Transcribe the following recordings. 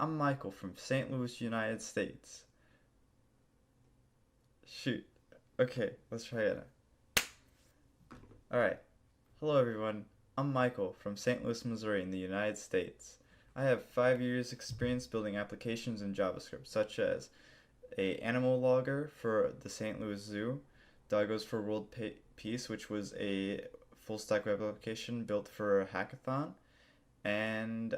I'm Michael from St. Louis, United States. Shoot. Okay, let's try it. Alright. Hello everyone. I'm Michael from St. Louis, Missouri in the United States. I have 5 years experience building applications in JavaScript, such as a animal logger for the St. Louis Zoo, Doggos for World Peace, which was a full stack web application built for a hackathon, and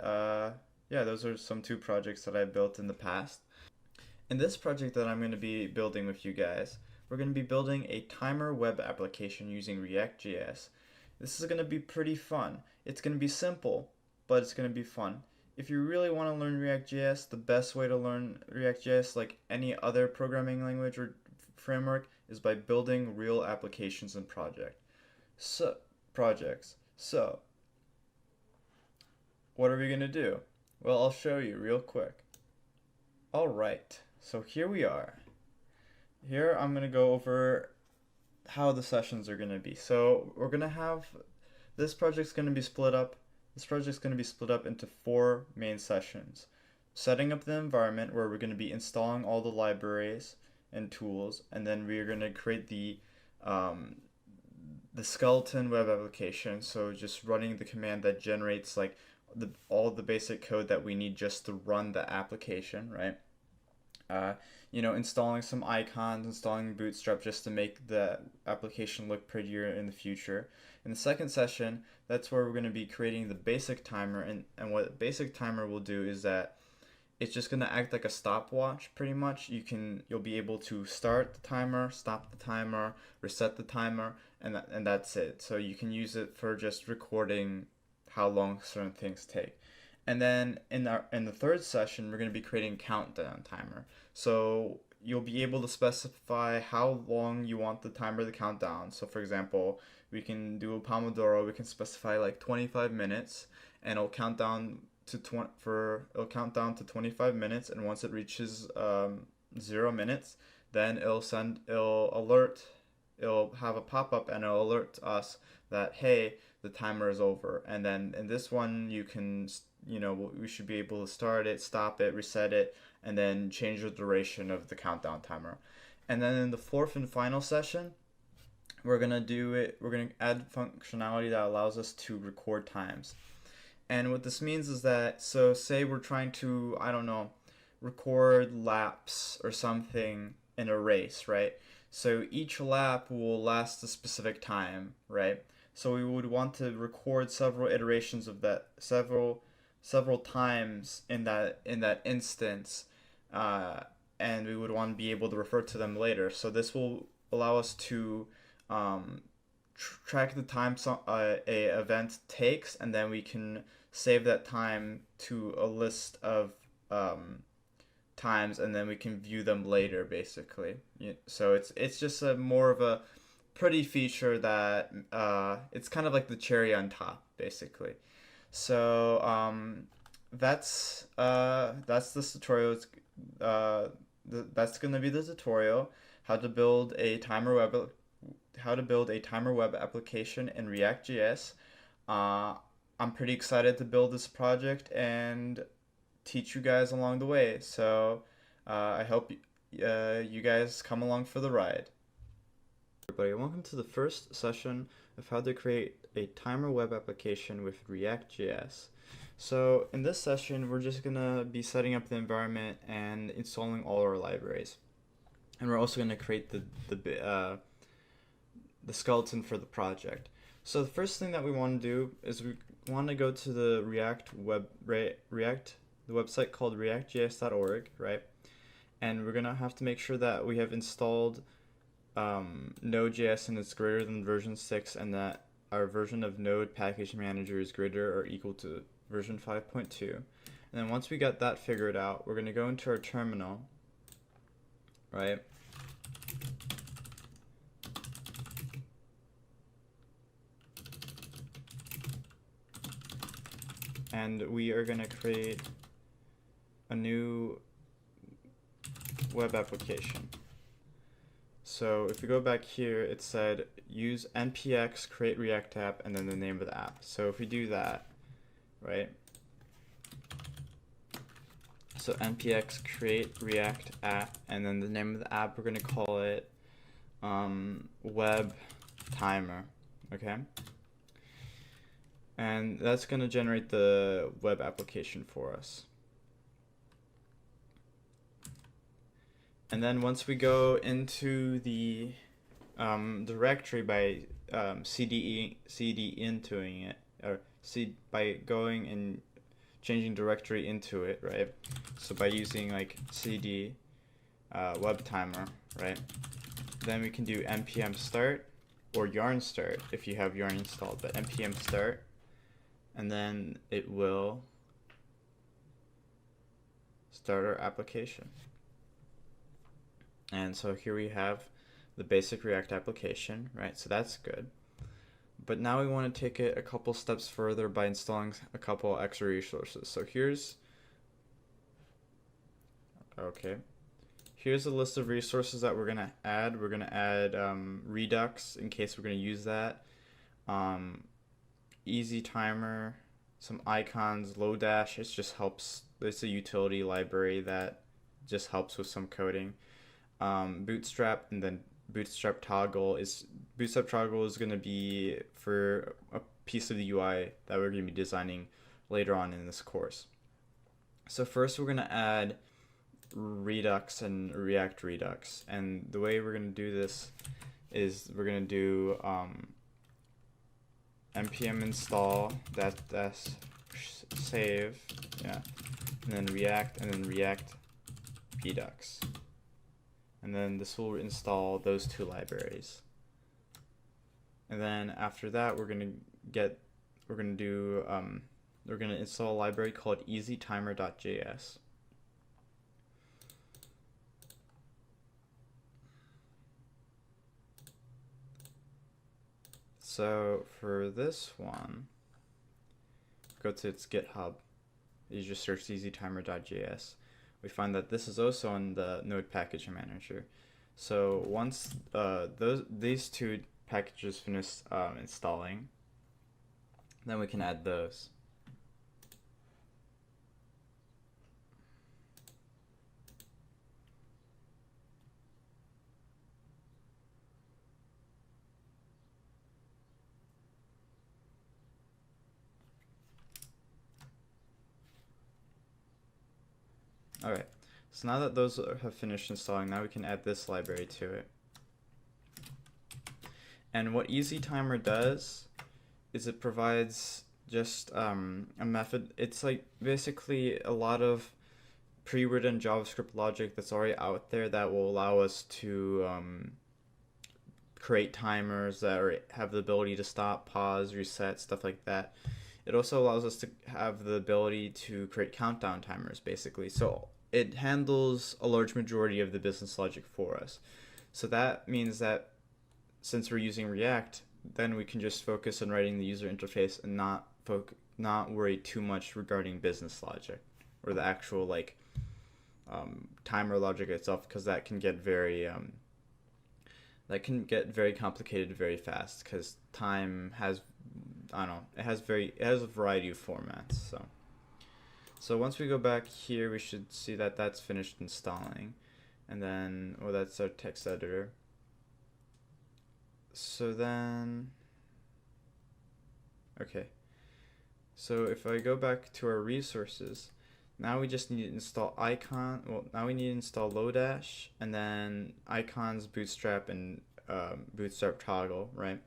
yeah, those are some 2 projects that I built in the past. In this project that I'm going to be building with you guys, we're going to be building a timer web application using React.js. This is going to be pretty fun. It's going to be simple, but it's going to be fun. If you really want to learn React.js, the best way to learn React.js, like any other programming language or framework, is by building real applications and projects. So, what are we going to do? Well, I'll show you real quick. Alright, so here we are. Here I'm going to go over how the sessions are going to be. So we're going to have, this project's going to be split up. This project's going to be split up into 4 main sessions. Setting up the environment, where we're going to be installing all the libraries and tools, and then we're going to create the skeleton web application. So just running the command that generates like all the basic code that we need just to run the application, right? Installing some icons, installing Bootstrap just to make the application look prettier in the future. In the second session, that's where we're going to be creating the basic timer, and what the basic timer will do is that it's just going to act like a stopwatch pretty much. You'll be able to start the timer, stop the timer, reset the timer, and that's it. So you can use it for just recording how long certain things take. And then in the third session, we're going to be creating a countdown timer. So you'll be able to specify how long you want the timer to count down. So for example, we can do a Pomodoro. We can specify like 25 minutes, and it'll count down to 25 minutes. And once it reaches 0 minutes, then it'll have a pop-up and it'll alert us that, hey, the timer is over. And then in this one, we should be able to start it, stop it, reset it, and then change the duration of the countdown timer. And then in the fourth and final session, we're gonna add functionality that allows us to record times. And what this means is that, so say we're trying to, I don't know, record laps or something in a race, right? So each lap will last a specific time, right? So we would want to record several iterations of that, several times in that instance, and we would want to be able to refer to them later. So this will allow us to track the time a event takes, and then we can save that time to a list of times, and then we can view them later, basically. So it's just more of a pretty feature that it's kind of like the cherry on top, basically. So that's this tutorial. That's gonna be the tutorial: how to build a timer web application in React.js. I'm pretty excited to build this project and teach you guys along the way. So I hope you guys come along for the ride. Everybody, welcome to the first session of how to create a timer web application with React.js. So in this session, we're just gonna be setting up the environment and installing all our libraries, and we're also gonna create the skeleton for the project. So the first thing that we want to do is we want to go to the the website called reactjs.org, right? And we're gonna have to make sure that we have installed Node.js and it's greater than version 6, and that our version of Node Package Manager is greater or equal to version 5.2. And then once we got that figured out, we're going to go into our terminal, right? And we are going to create a new web application. So if we go back here, it said use npx create React app and then the name of the app. So if we do that, right, So npx create React app, and then the name of the app, we're going to call it web timer, okay? And that's going to generate the web application for us. And then once we go into the directory by cd intoing it, or by going and changing directory into it, right? So by using like cd web timer, right? Then we can do npm start or yarn start if you have yarn installed, but npm start, and then it will start our application. And so here we have the basic React application, right? So that's good. But now we want to take it a couple steps further by installing a couple extra resources. So here's a list of resources that we're going to add. We're going to add Redux in case we're going to use that. Easy timer, some icons, Lodash. It just helps. It's a utility library that just helps with some coding. Bootstrap, and then Bootstrap toggle is going to be for a piece of the UI that we're going to be designing later on in this course. So first we're going to add Redux and React Redux, and the way we're going to do this is we're going to do npm install that's save, yeah, and then React, and then React Redux. And then this will install those two libraries. And then after that, we're gonna install a library called easytimer.js. So for this one, go to its GitHub. You just search easytimer.js. We find that this is also on the Node Package Manager. So once these two packages finish installing, then we can add those. Alright, so now that those have finished installing, now we can add this library to it. And what EasyTimer does is it provides just a method. It's like basically a lot of pre-written JavaScript logic that's already out there that will allow us to create timers that have the ability to stop, pause, reset, stuff like that. It also allows us to have the ability to create countdown timers, basically. So it handles a large majority of the business logic for us. So that means that since we're using React, then we can just focus on writing the user interface and not worry too much regarding business logic or the actual timer logic itself, because that can get very complicated very fast, because time has it has a variety of formats. So once we go back here, we should see that that's finished installing, and then that's our text editor. So then so if I go back to our resources, now we just need to install now we need to install Lodash, and then icons, Bootstrap, and Bootstrap toggle, right?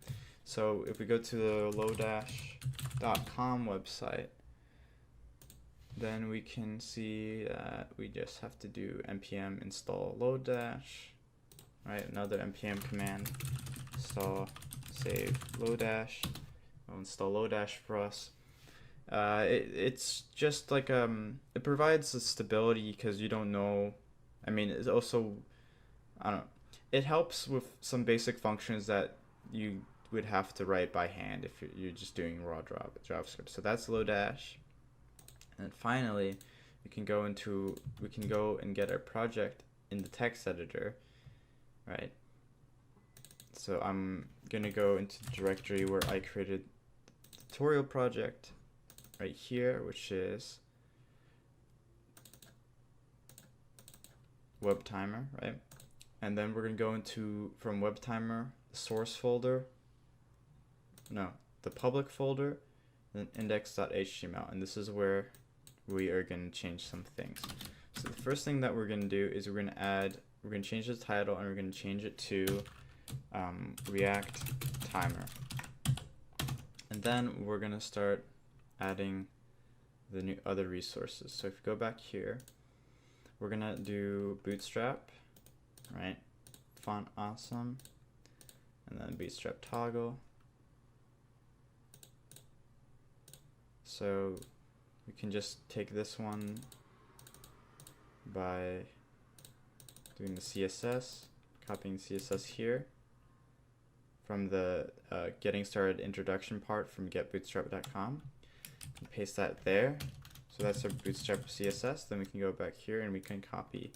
So if we go to the lodash.com website, then we can see that we just have to do npm install Lodash, right? Another npm command, install save Lodash. We'll install Lodash for us. It's just like it provides the stability, because you don't know. I mean, it's also it helps with some basic functions that you would have to write by hand if you're just doing raw JavaScript. So that's Lodash. And then finally, we can go and get our project in the text editor, right? So I'm gonna go into the directory where I created the tutorial project right here, which is web timer, right? And then we're going to go into, from web timer, the source folder, no, the public folder, and then index.html. And this is where we are going to change some things. So the first thing that we're going to do is we're going to change the title, and we're going to change it to React timer. And then we're going to start adding the new other resources. So if you go back here, we're going to do Bootstrap, right? Font awesome, and then Bootstrap toggle. So we can just take this one by doing the CSS, copying CSS here from the getting started introduction part from getbootstrap.com. Paste that there. So that's our Bootstrap CSS. Then we can go back here and we can copy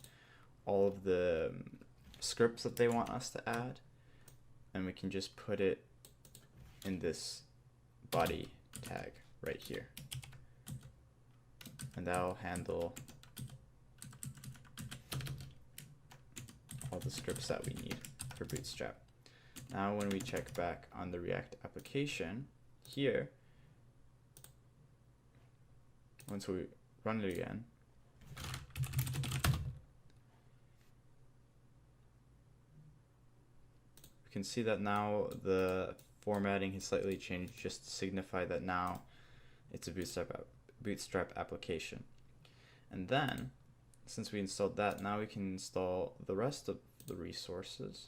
all of the scripts that they want us to add, and we can just put it in this body tag right here, and that'll handle all the scripts that we need for Bootstrap. Now when we check back on the React application here, once we run it again, we can see that now the formatting has slightly changed, just to signify that now it's a Bootstrap application. And then, since we installed that, now we can install the rest of the resources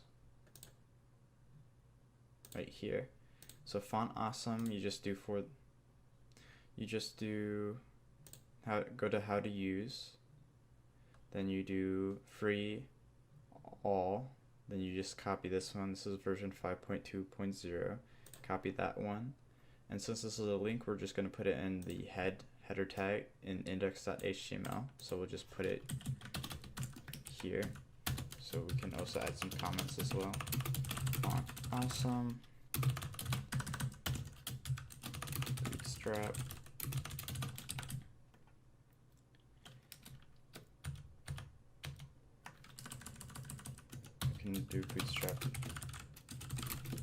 right here. So font awesome, you just do go to how to use, then you do free all, then you just copy this one. This is version 5.2.0. Copy that one, and since this is a link, we're just going to put it in the header tag in index.html. So we'll just put it here, so we can also add some comments as well. Awesome, Bootstrap, we can do Bootstrap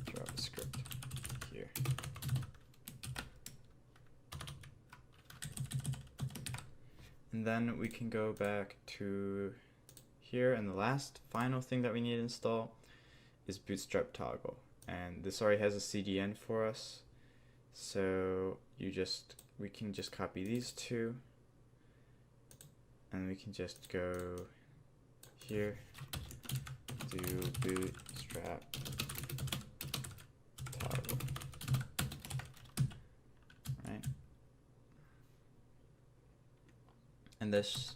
JavaScript here. And then we can go back to here, and the last final thing that we need to install is Bootstrap toggle. And this already has a CDN for us, so we can just copy these two, and we can just go here, do Bootstrap toggle, right? And this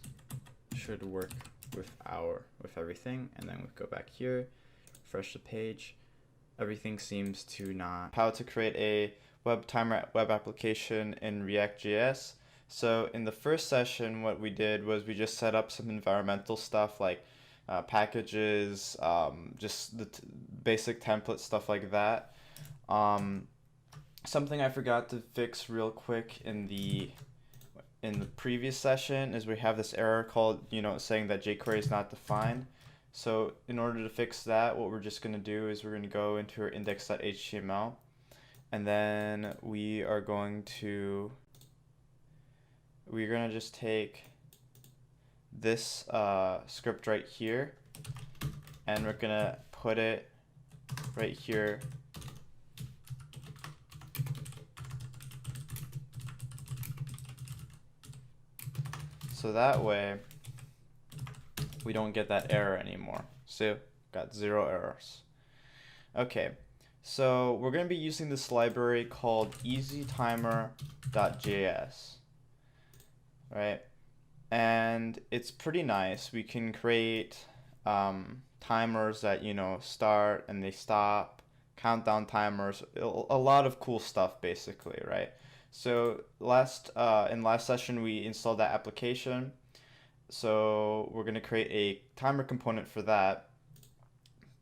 should work with everything. And then we go back here, refresh the page. Everything seems to not. How to create a web timer web application in React.js. So in the first session, what we did was we just set up some environmental stuff like packages, just the basic template stuff like that. Something I forgot to fix real quick in the previous session is we have this error called, saying that jQuery is not defined. So in order to fix that, what we're just going to do is we're going to go into our index.html, and then we're going to just take this script right here, and we're going to put it right here so that way we don't get that error anymore. So got 0 errors. Okay, so we're going to be using this library called easytimer.js, right? And it's pretty nice. We can create timers that start and they stop, countdown timers, a lot of cool stuff basically, right? So in last session we installed that application. So we're going to create a timer component for that.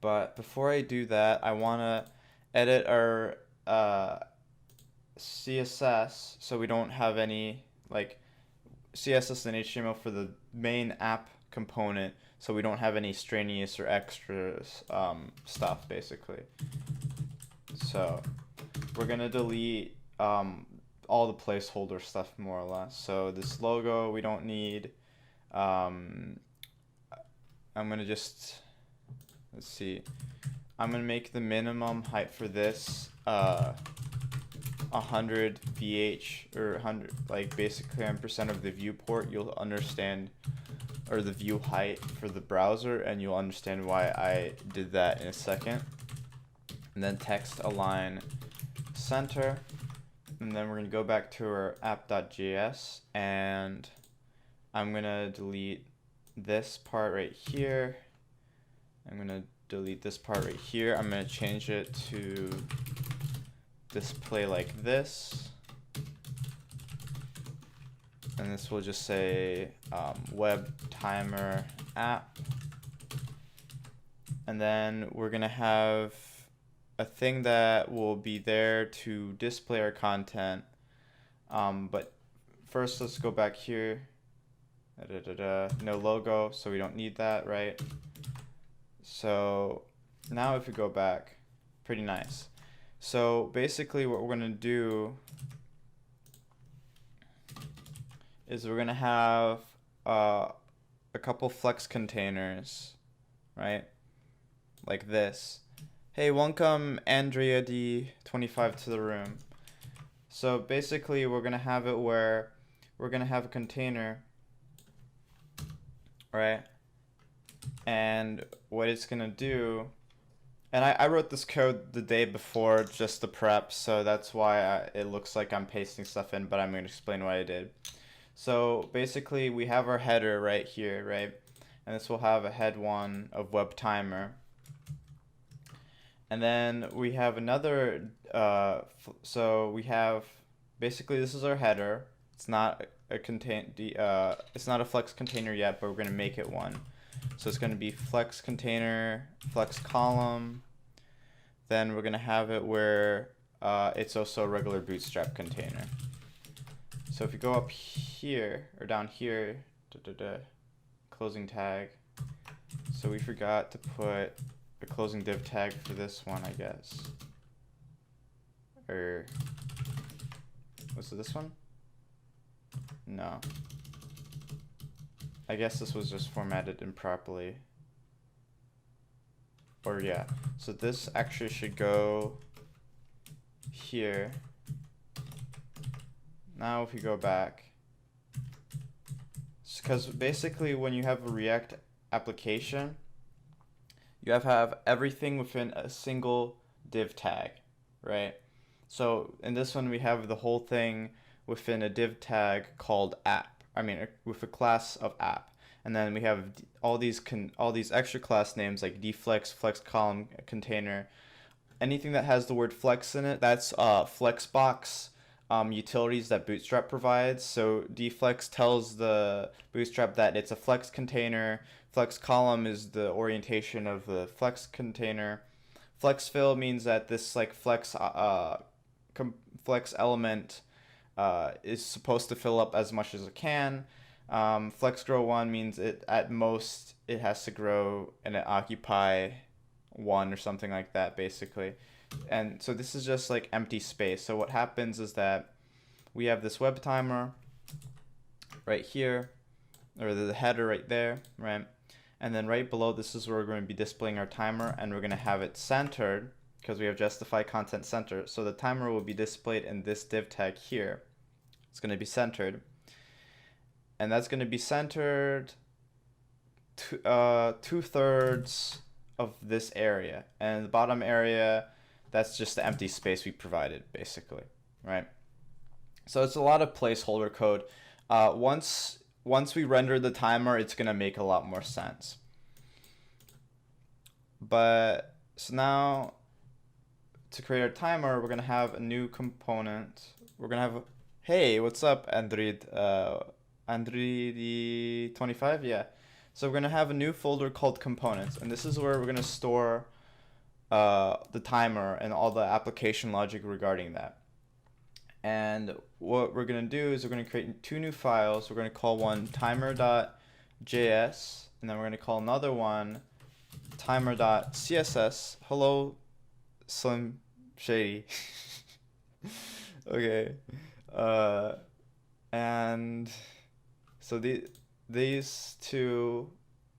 But before I do that, I want to edit our CSS so we don't have any CSS and HTML for the main app component. so we don't have any strenuous or extra stuff basically. So we're gonna delete all the placeholder stuff more or less. So this logo we don't need. I'm gonna just, let's see, I'm gonna make the minimum height for this 100 VH, or 100, like basically 100% of the viewport. You'll understand, or the view height for the browser, and you'll understand why I did that in a second. And then text align center, and then we're gonna go back to our app.js, and I'm gonna delete this part right here. I'm gonna delete this part right here. I'm gonna change it to display like this, and this will just say web timer app, and then we're gonna have a thing that will be there to display our content, but first let's go back here. No logo, so we don't need that, right? So now if we go back, pretty nice. So basically what we're gonna do is we're gonna have a couple flex containers, right? Like this. Hey, welcome Andrea D25 to the room. So basically we're gonna have it where we're gonna have a container, right? And what it's gonna do, and I wrote this code the day before just to prep, so that's why it looks like I'm pasting stuff in, but I'm gonna explain what I did. So basically we have our header right here, right? And this will have a head one of web timer. And then we have another, so we have, basically this is our header. It's not it's not a flex container yet, but we're gonna make it one. So it's gonna be flex container, flex column. Then we're gonna have it where it's also a regular bootstrap container. So if you go up here, or down here, closing tag. So we forgot to put a closing div tag for this one, I guess. Or, was it this one? No. I guess this was just formatted improperly. Or yeah, so this actually should go here. Now if you go back, because basically when you have a React application, you have everything within a single div tag, right? So in this one we have the whole thing within a div tag called app. I mean, with a class of app, and then we have all these extra class names like dflex, flex column, container. Anything that has the word flex in it, that's flexbox utilities that Bootstrap provides. So dflex tells the Bootstrap that it's a flex container. Flex column is the orientation of the flex container. Flex fill means that this like flex element is supposed to fill up as much as it can. Flex grow 1 means it at most it has to grow and it occupy 1 or something like that basically. And so this is just like empty space. So what happens is that we have this web timer right here, or the header right there, right? And then right below this is where we're going to be displaying our timer, and we're going to have it centered because we have justify content center. So the timer will be displayed in this div tag here. It's going to be centered, and that's going to be centered to 2/3 of this area, and the bottom area, that's just the empty space we provided basically, right? So it's a lot of placeholder code. Once we render the timer, it's going to make a lot more sense. But so now to create our timer, we're going to have a new component. We're going to have, hey, what's up, Android? Android25, yeah. So we're going to have a new folder called components, and this is where we're going to store the timer and all the application logic regarding that. And what we're going to do is we're going to create 2 new files. We're going to call one timer.js, and then we're going to call another one timer.css. Hello, Slim Shady. Okay. And so these two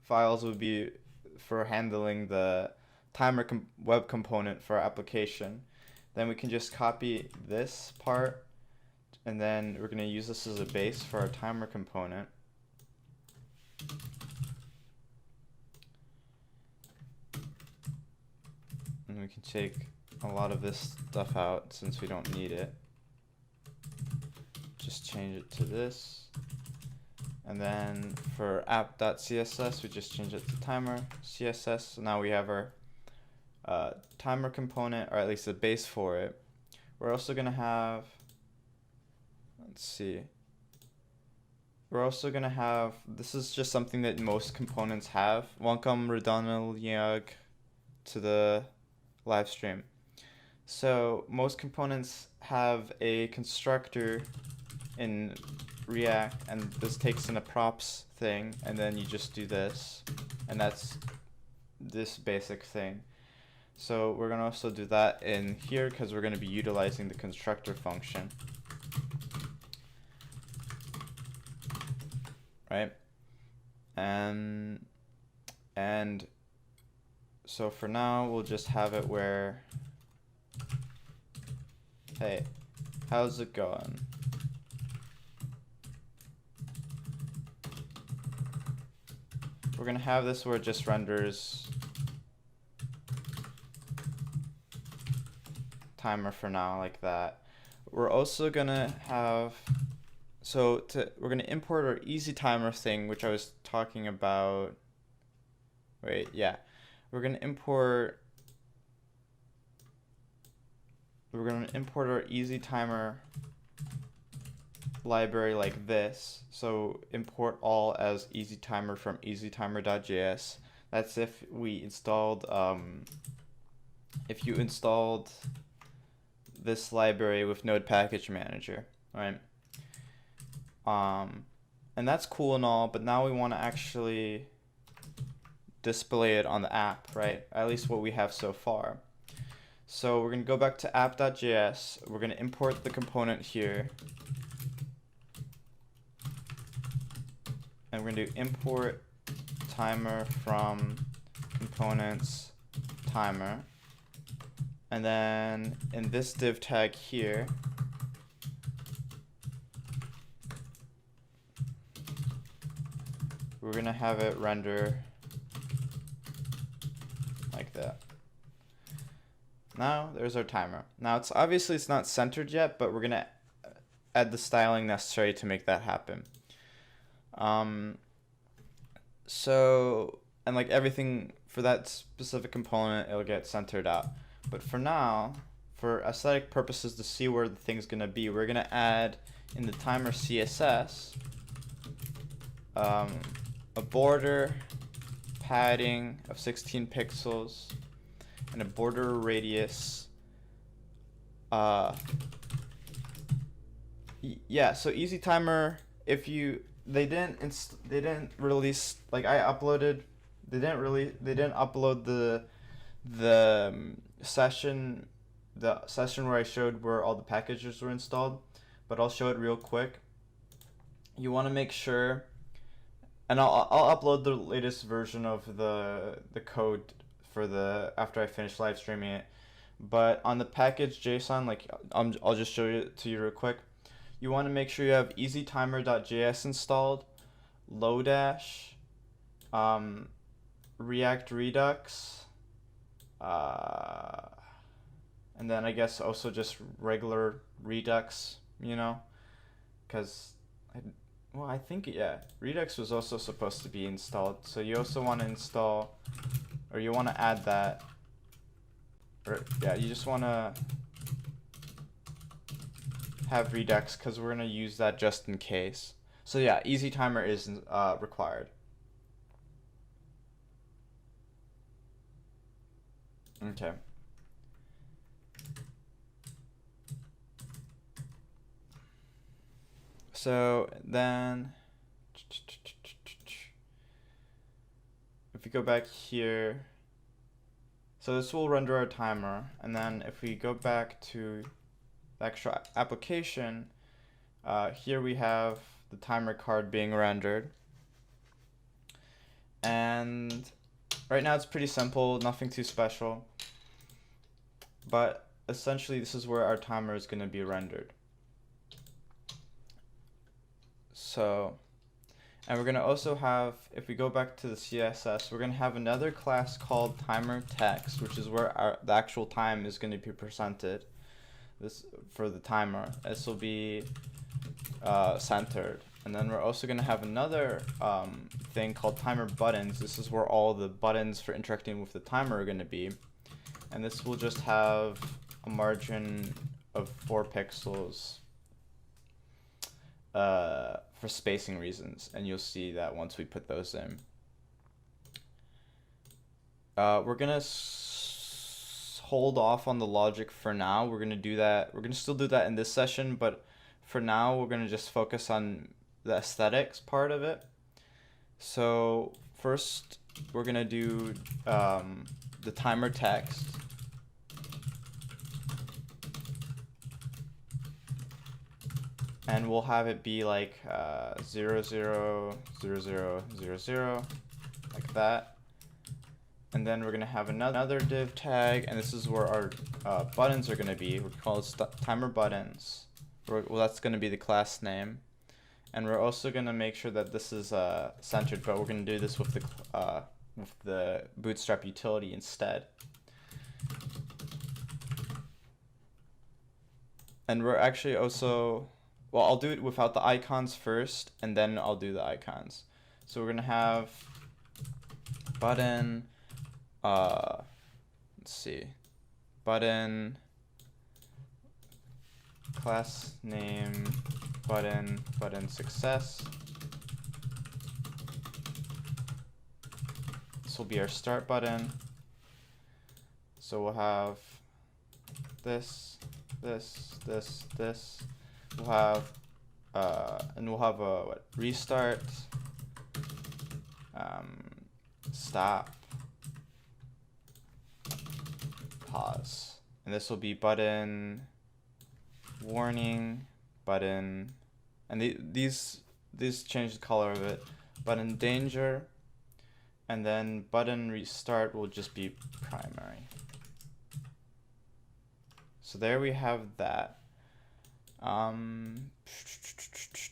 files would be for handling the timer web component for our application. Then we can just copy this part, and then we're going to use this as a base for our timer component. And we can take a lot of this stuff out since we don't need it. Just change it to this. And then for app.css, we just change it to timer CSS. So now we have our timer component, or at least a base for it. We're also going to have, let's see, we're also going to have, this is just something that most components have. Welcome Redonaliag to the live stream. So most components have a constructor in React, and this takes in a props thing, and then you just do this, and that's this basic thing. So we're going to also do that in here because we're going to be utilizing the constructor function. Right? And so for now, we'll just have it where, hey, how's it going? We're going to have this where it just renders timer for now, like that. We're also going to have, we're going to import our easy timer thing, which I was talking about. Wait, yeah. We're going to import our easy timer library like this. So import all as easy timer from easytimer.js. That's if we installed, if you installed this library with Node Package Manager, right? And that's cool and all, but now we want to actually display it on the app, right? At least what we have so far. So we're going to go back to app.js. We're going to import the component here. And we're going to do import timer from components timer. And then in this div tag here, we're going to have it render like that. Now there's our timer. Now it's obviously it's not centered yet, but we're going to add the styling necessary to make that happen. And like everything for that specific component, it'll get centered out. But for now, for aesthetic purposes to see where the thing's going to be, we're going to add in the timer CSS a border padding of 16 pixels and a border radius. Yeah, so easy timer, if you they didn't release, like I uploaded, they didn't upload the session where I showed where all the packages were installed, but I'll show it real quick. You want to make sure, and I'll upload the latest version of the code for after I finish live streaming it. But on the package JSON, like I'll just show it to you real quick. You want to make sure you have easytimer.js installed, Lodash, React Redux, and then I guess also just regular Redux, you know, because I think, yeah, Redux was also supposed to be installed. So you also want to install, or you want to add that, or yeah, you just want to have Redux because we're going to use that just in case. So yeah, easy timer is required. Okay. So then if we go back here, so this will render our timer, and then if we go back to the actual application, here we have the timer card being rendered. And right now it's pretty simple, nothing too special. But essentially this is where our timer is going to be rendered. So, and we're going to also have, if we go back to the CSS, we're going to have another class called timer text, which is where the actual time is going to be presented. This for the timer. This will be centered. And then we're also going to have another thing called timer buttons. This is where all the buttons for interacting with the timer are going to be. And this will just have a margin of 4 pixels for spacing reasons. And you'll see that once we put those in. We're going to hold off on the logic for now. We're going to do that. We're going to still do that in this session, but for now, we're going to just focus on the aesthetics part of it. So first, we're going to do the timer text. And we'll have it be like 0, 0, 0, 0, 0, 0, like that. And then we're going to have another div tag, and this is where our buttons are going to be. We call it timer buttons. Well, that's going to be the class name. And we're also going to make sure that this is centered, but we're going to do this with the Bootstrap utility instead. And we're actually also, well, I'll do it without the icons first, and then I'll do the icons. So we're going to have button, let's see, button, class name, button success. This will be our start button. So we'll have this. We'll have and we'll have a restart, stop, pause, and this will be button warning, button, and these change the color of it, button danger, and then button restart will just be primary. So there we have that.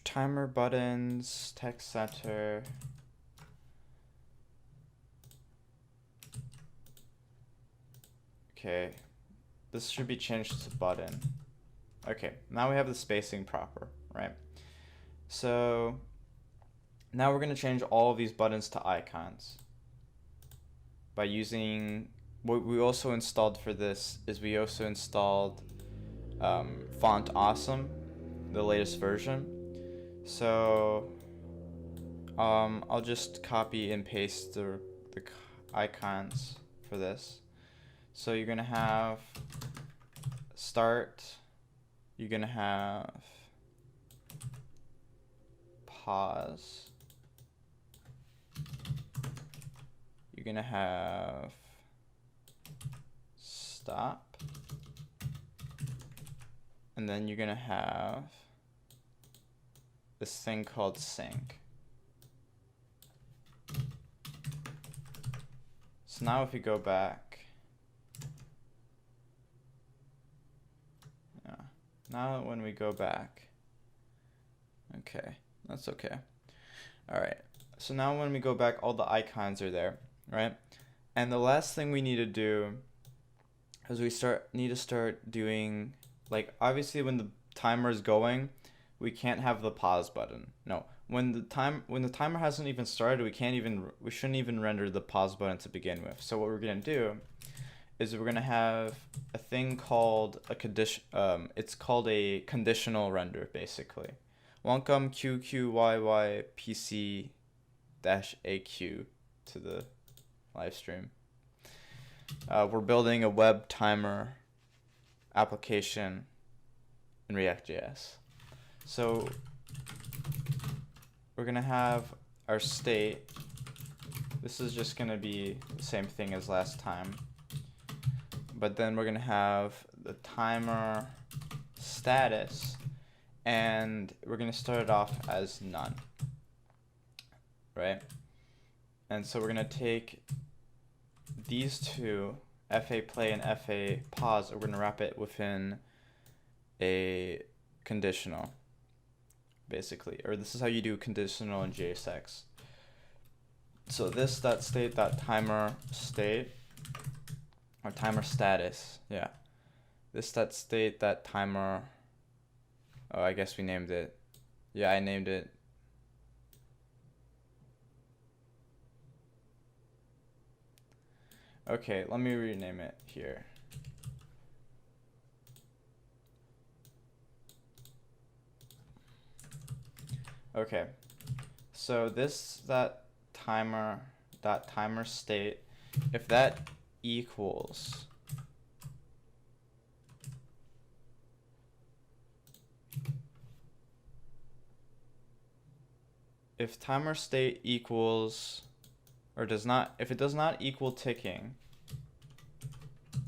Timer buttons, text center. Okay, this should be changed to button. Okay, now we have the spacing proper, right? So now we're going to change all of these buttons to icons by using what we also installed for this is we also installed Font Awesome, the latest version. So I'll just copy and paste the icons for this. So you're going to have start, you're going to have pause, you're going to have stop, and then you're going to have this thing called sync. So now if we go back, now when we go back, okay, that's okay. All right, so now when we go back, all the icons are there, right? And the last thing we need to do is we need to start doing, like, obviously when the timer is going, we can't have the pause button. No, when the timer hasn't even started, we shouldn't even render the pause button to begin with. So what we're gonna do is we're gonna have a thing called a condition. It's called a conditional render, basically. Welcome QQYY PC -AQ to the live stream. We're building a web timer application in React.js. So we're gonna have our state. this is just going to be the same thing as last time. But then we're going to have the timer status, and we're going to start it off as none, right? And so we're going to take these two, FA play and FA pause, we're going to wrap it within a conditional, basically. Or this is how you do conditional in JSX. So this .state.timer state, or timer status, yeah. This .state.timer, oh, I guess we named it. Yeah, I named it. Okay, let me rename it here. Okay, so this timer state, if that equals if timer state equals or does not, if it does not equal ticking,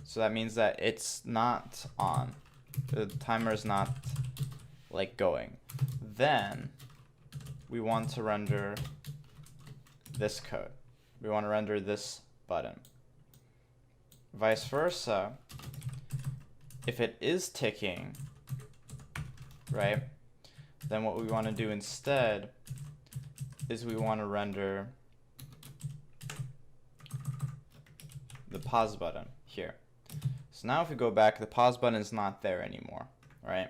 so that means that it's not on, the timer is not like going, then we want to render this code. We want to render this button. Vice versa, if it is ticking, right, then what we want to do instead is we want to render the pause button here. So now if we go back, the pause button is not there anymore, right?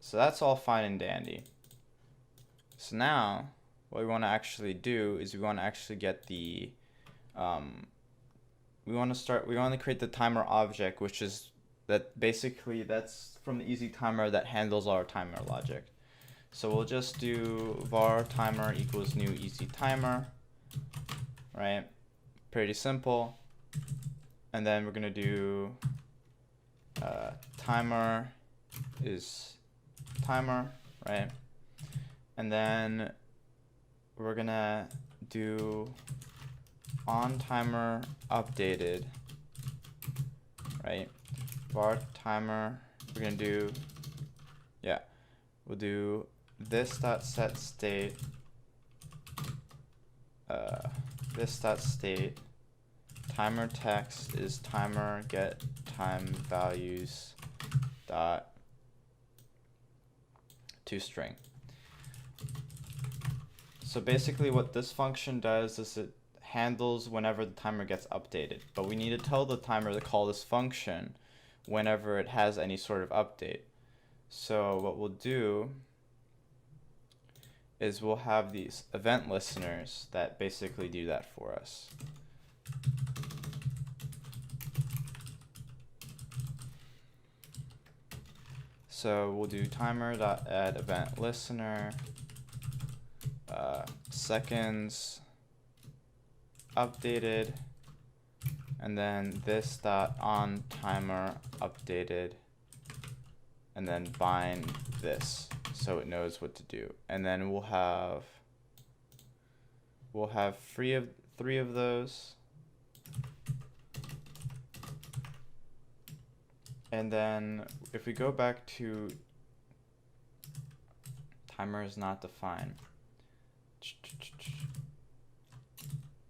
So that's all fine and dandy. So now what we want to actually do is we want to actually get the we want to create the timer object, which is that basically that's from the easy timer that handles our timer logic. So we'll just do var timer equals new easy timer, right? Pretty simple. And then we're gonna do timer is timer, right? And then we're gonna do on timer updated, right? Var timer, we're gonna do, yeah, we'll do this dot set state, this dot state, timer text is timer get time values dot toString. So basically what this function does is it handles whenever the timer gets updated, but we need to tell the timer to call this function whenever it has any sort of update. So what we'll do is we'll have these event listeners that basically do that for us. So we'll do timer.add event listener, seconds updated, and then this dot on timer updated, and then bind this so it knows what to do. And then we'll have three of those. And then if we go back to timer is not defined.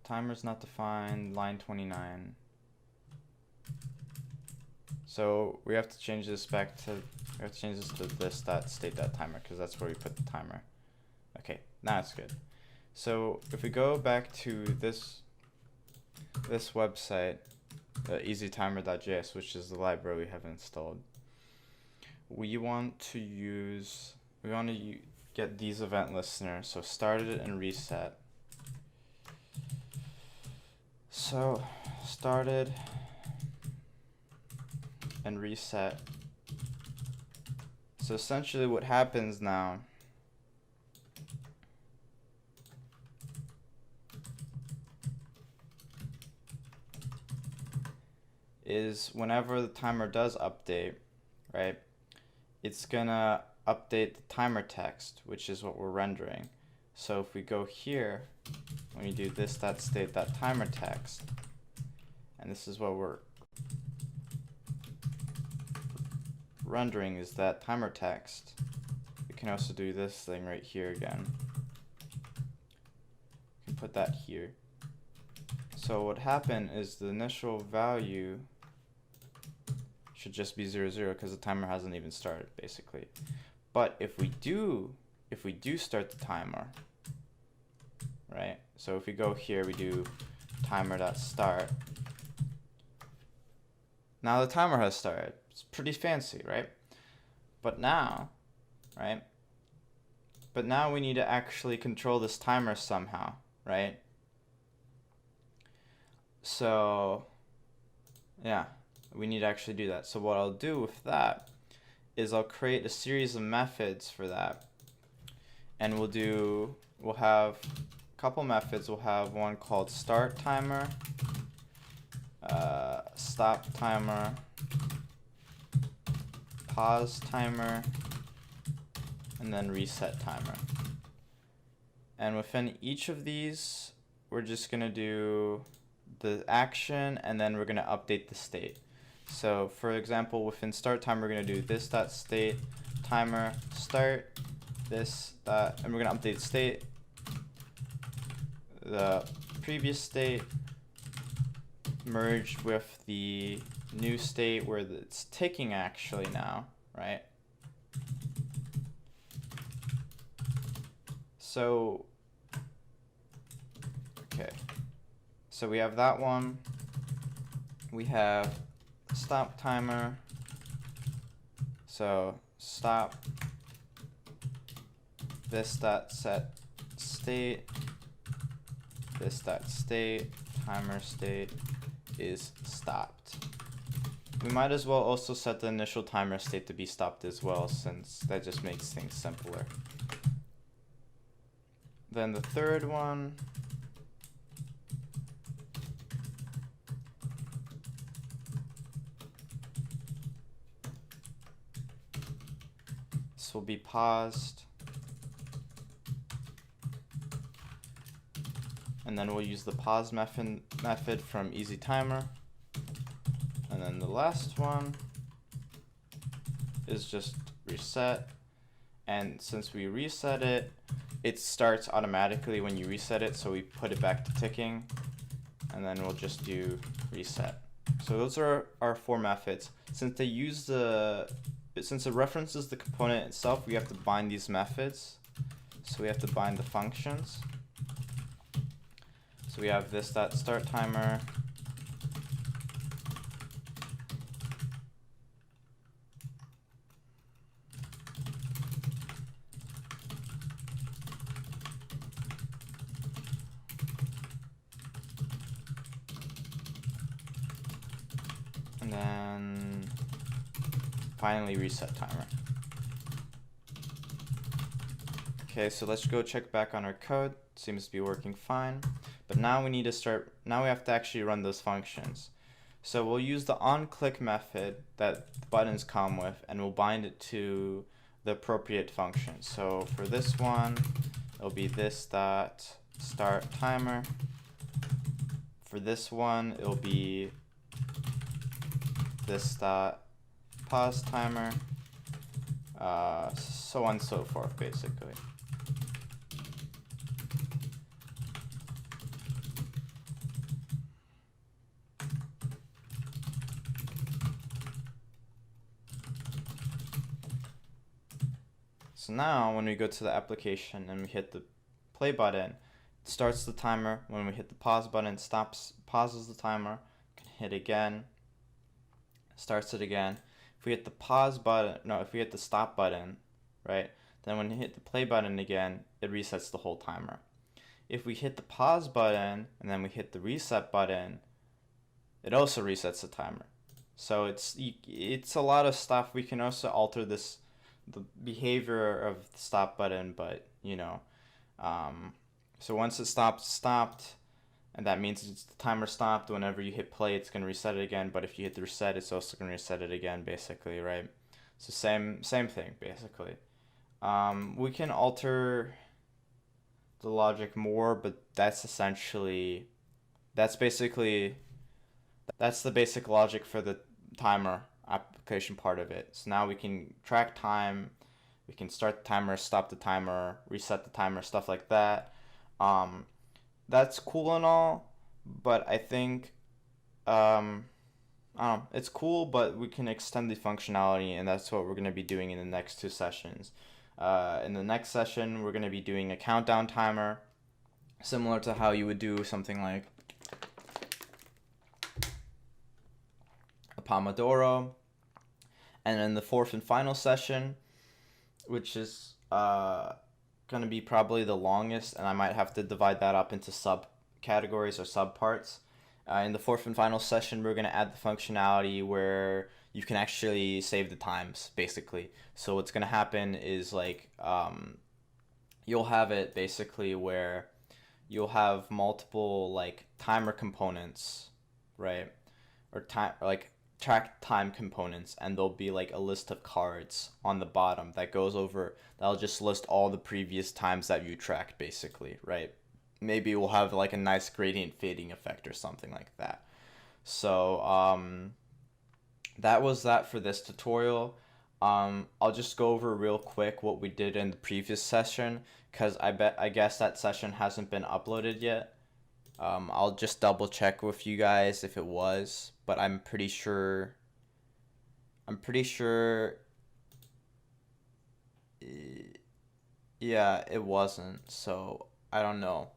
Timer is not defined, line 29. So we have to change this back to, we have to change this to this dot state dot timer because that's where we put the timer. Okay, now it's good. So if we go back to this website, easytimer.js, which is the library we have installed, we want to get these event listeners, so started and reset. So started and reset. So essentially what happens now is whenever the timer does update, right, it's gonna update the timer text, which is what we're rendering. So if we go here, when you do this.state.timer text, and this is what we're rendering is that timer text, we can also do this thing right here again. We can put that here. So what happened is the initial value should just be 0, 0 because the timer hasn't even started basically. But if we do start the timer, right? So if we go here, we do timer.start. Now the timer has started. It's pretty fancy, right? But now, right? But now we need to actually control this timer somehow, right? So, yeah, we need to actually do that. So what I'll do with that is I'll create a series of methods for that. And we'll have a couple methods. We'll have one called start timer, stop timer, pause timer, and then reset timer. And within each of these, we're just gonna do the action and then we're gonna update the state. So for example, within start timer, we're gonna do this.state timer start and we're gonna update state, the previous state merged with the new state where it's ticking actually now, right? So, okay, so we have that one. We have stop timer. So stop this.set state, this.state timer state is stopped. We might as well also set the initial timer state to be stopped as well, since that just makes things simpler. Then the third one, this will be paused. And then we'll use the pause method from easy timer. And then the last one is just reset. And since we reset it, it starts automatically when you reset it, so we put it back to ticking, and then we'll just do reset. So those are our 4 methods. Since it references the component itself, we have to bind these methods. So we have to bind the functions. So we have this.start timer, and then finally reset timer. Okay, so let's go check back on our code. Seems to be working fine. But now we have to actually run those functions. So we'll use the onClick method that the buttons come with, and we'll bind it to the appropriate function. So for this one, it'll be this.start timer. For this one, it'll be this.pause timer, so on and so forth, basically. So now when we go to the application and we hit the play button, it starts the timer. When we hit the pause button, it pauses the timer, can hit again, starts it again. If we hit the if we hit the stop button, right, then when you hit the play button again, it resets the whole timer. If we hit the pause button and then we hit the reset button, it also resets the timer. So it's a lot of stuff. We can also alter the behavior of the stop button, but so once it stopped, and that means the timer stopped. Whenever you hit play, it's going to reset it again, but if you hit the reset, it's also going to reset it again, basically, right? So same thing, basically. We can alter the logic more, but that's basically that's the basic logic for the timer application part of it. So now we can track time, we can start the timer, stop the timer, reset the timer, stuff like that. Um, that's cool and all, but I think I don't know, it's cool, but we can extend the functionality, and that's what we're going to be doing in the next two sessions. In the next session, we're going to be doing a countdown timer, similar to how you would do something like a Pomodoro. And in the fourth and final session, which is going to be probably the longest, and I might have to divide that up into subcategories or subparts. In the fourth and final session, we're going to add the functionality where you can actually save the times, basically. So what's going to happen is like you'll have it basically where you'll have multiple like timer components, right? Or time like track time components, and there'll be like a list of cards on the bottom that goes over that'll just list all the previous times that you tracked, basically, right? Maybe we'll have like a nice gradient fading effect or something like that. So that was that for this tutorial. I'll just go over real quick what we did in the previous session, because I guess that session hasn't been uploaded yet. I'll just double check with you guys if it was, but I'm pretty sure yeah, it wasn't, so I don't know.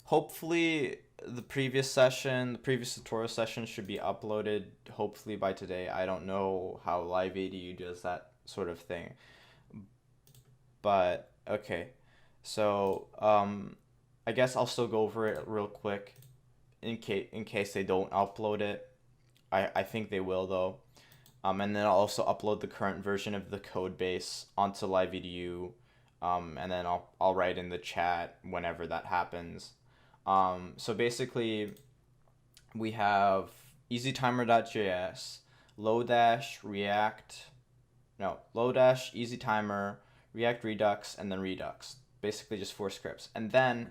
Hopefully the previous tutorial session should be uploaded hopefully by today. I don't know how Live ADU does that sort of thing. But okay. So I guess I'll still go over it real quick in case they don't upload it. I think they will though. And then I'll also upload the current version of the code base onto Live ADU. And then I'll write in the chat whenever that happens. So basically, we have easytimer.js, Lodash, easytimer, React Redux, and then Redux. Basically just 4 scripts. And then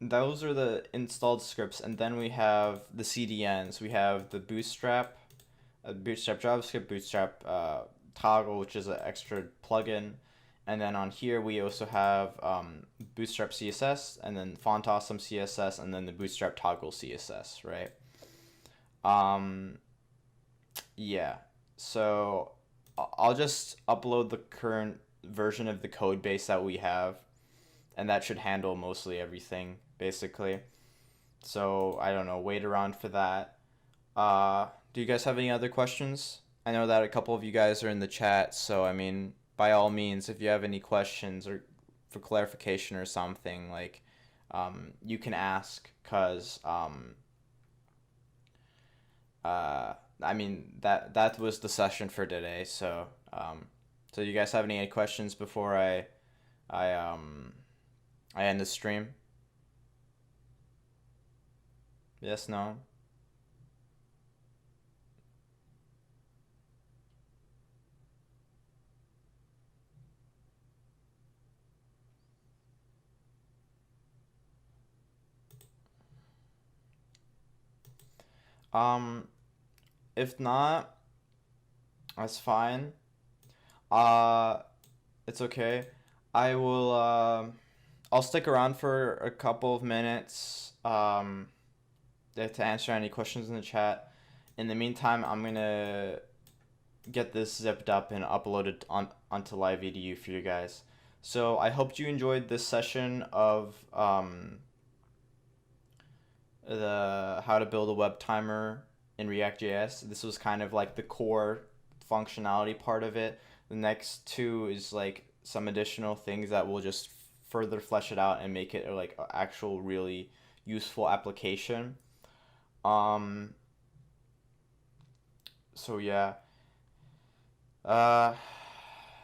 those are the installed scripts. And then we have the CDNs. We have the Bootstrap JavaScript, Bootstrap toggle, which is an extra plugin. And then on here, we also have Bootstrap CSS, and then Font Awesome CSS, and then the Bootstrap Toggle CSS, right? Yeah. So I'll just upload the current version of the code base that we have, and that should handle mostly everything, basically. So I don't know, wait around for that. Do you guys have any other questions? I know that a couple of you guys are in the chat, so I mean, by all means, if you have any questions or for clarification or something, like, you can ask, because I mean, that was the session for today. So so you guys have any questions before I end the stream? Yes, no? If not, that's fine. Uh, it's okay. I will, I'll stick around for a couple of minutes, to answer any questions in the chat. In the meantime, I'm gonna get this zipped up and uploaded onto Live EDU for you guys. So I hope you enjoyed this session of the how to build a web timer in React.js. This was kind of like the core functionality part of it. The next two is like some additional things that will just further flesh it out and make it like an actual really useful application. So yeah.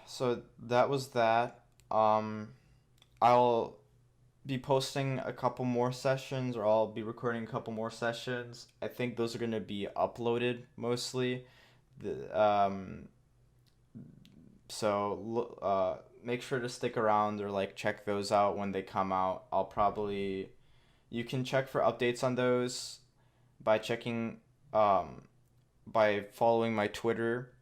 So that was that. I'll be posting a couple more sessions, or I'll be recording a couple more sessions. I think those are going to be uploaded mostly. So make sure to stick around or like check those out when they come out. You can check for updates on those by checking, by following my Twitter.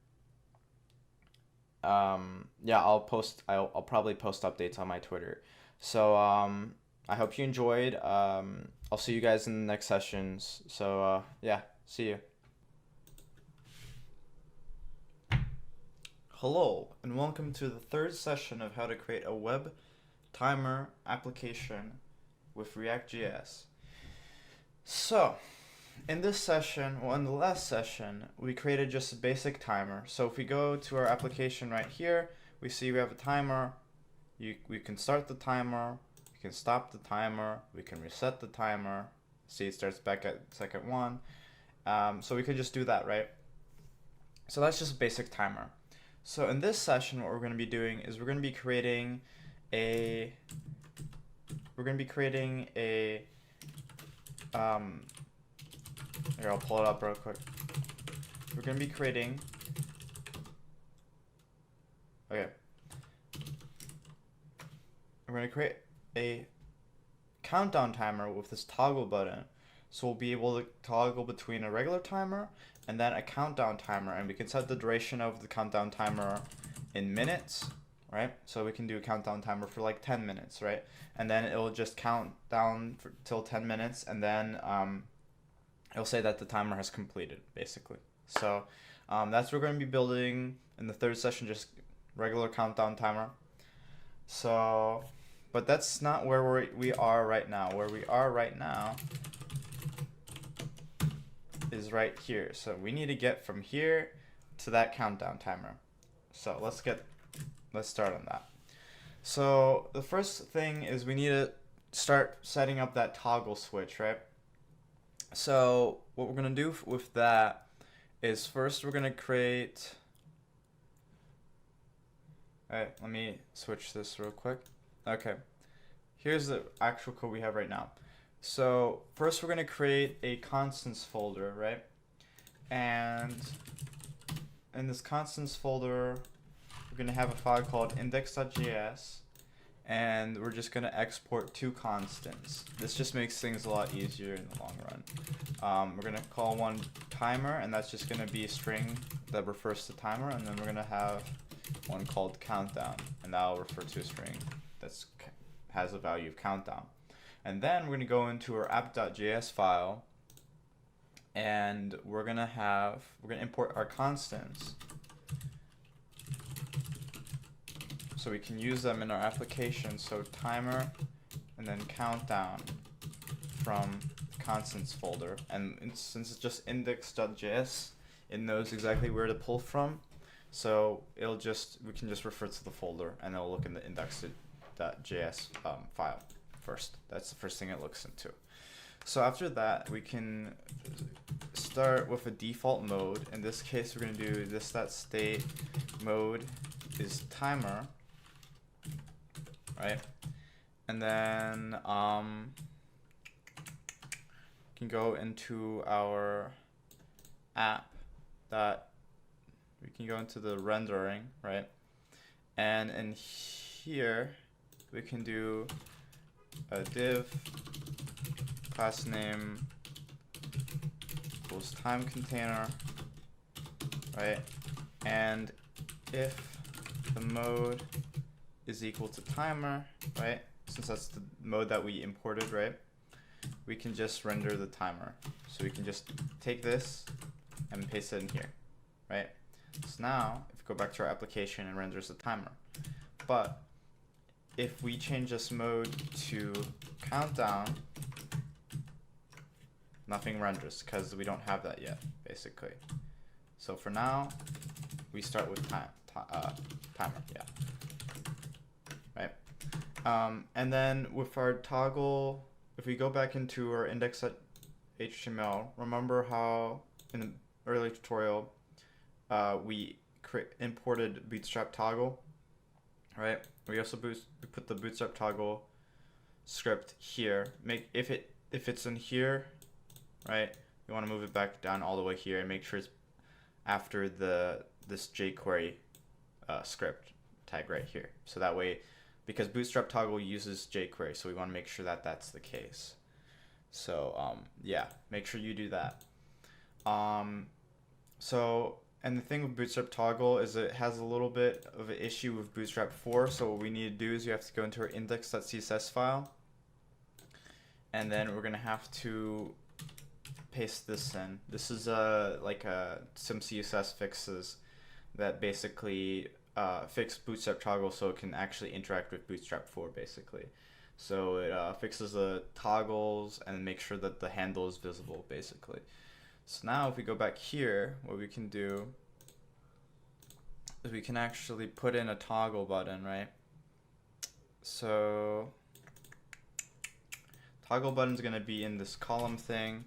Yeah, I'll probably post updates on my Twitter. So, I hope you enjoyed. I'll see you guys in the next sessions. So, yeah, see you. Hello, and welcome to the third session of how to create a web timer application with React.js. So, in this session, well, in the last session, we created just a basic timer. So if we go to our application right here, we see we have a timer. We can start the timer, we can stop the timer, we can reset the timer. See, it starts back at second 1. So we could just do that, right? So that's just a basic timer. So in this session, what we're going to be doing is we're going to be creating a here, I'll pull it up real quick. We're going to be creating, okay, we're going to create a countdown timer with this toggle button. So we'll be able to toggle between a regular timer and then a countdown timer, and we can set the duration of the countdown timer in minutes, right? So we can do a countdown timer for like 10 minutes, right? And then it'll just count down till 10 minutes, and then it'll say that the timer has completed, basically. So that's what we're going to be building in the third session, just regular countdown timer. So, but that's not where we are right now. Where we are right now is right here. So we need to get from here to that countdown timer. So let's start on that. So the first thing is we need to start setting up that toggle switch, right? So what we're going to do with that is first we're going to create, alright, let me switch this real quick. Okay, here's the actual code we have right now. So first we're going to create a constants folder, right? And in this constants folder, we're going to have a file called index.js, and we're just going to export 2 constants. This just makes things a lot easier in the long run. We're going to call one timer, and that's just going to be a string that refers to timer, and then we're going to have one called countdown, and that will refer to a string that has a value of countdown. And then we're going to go into our app.js file, and we're going to import our constants so we can use them in our application. So timer and then countdown from the constants folder. And since it's just index.js, it knows exactly where to pull from. So we can just refer to the folder, and it'll look in the index.js file first. That's the first thing it looks into. So after that, we can start with a default mode. In this case, we're going to do this.state mode is timer, right? And then we can go into our app that we can go into the rendering, right? And in here, we can do a div class name equals time container, right? And if the mode is equal to timer, right? Since that's the mode that we imported, right? We can just render the timer. So we can just take this and paste it in here, right? So now, if we go back to our application, it renders the timer. But if we change this mode to countdown, nothing renders because we don't have that yet, basically. So for now, we start with timer, yeah. Right. And then with our toggle, if we go back into our index.html, remember how in the earlier tutorial we imported bootstrap toggle, right? We also put the bootstrap toggle script here. If it's in here, right? We want to move it back down all the way here and make sure it's after this jQuery script. tag right here. So that way, because Bootstrap toggle uses jQuery, so we want to make sure that that's the case. So yeah, make sure you do that. And the thing with Bootstrap toggle is it has a little bit of an issue with Bootstrap 4. So what we need to do is you have to go into our index.css file, and then we're gonna have to paste this in. This is some CSS fixes that basically fix Bootstrap toggle so it can actually interact with Bootstrap 4 basically. So it fixes the toggles and makes sure that the handle is visible basically. So now if we go back here, what we can do is we can actually put in a toggle button, right? So toggle button is going to be in this column thing.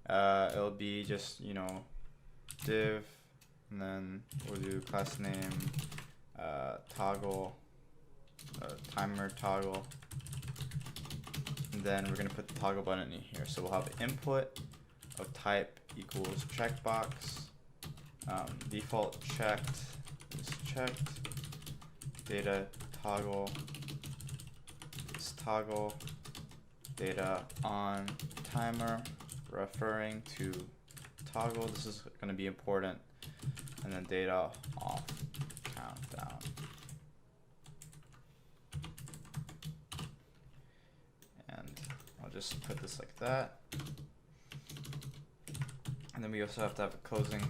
It'll be just, you know, div, and then we'll do class name toggle, timer toggle, and then we're going to put the toggle button in here. So we'll have input of type equals checkbox, default checked is checked, data toggle is toggle, data on timer referring to toggle, this is going to be important, and then data off countdown. And I'll just put this like that. And then we also have to have a closing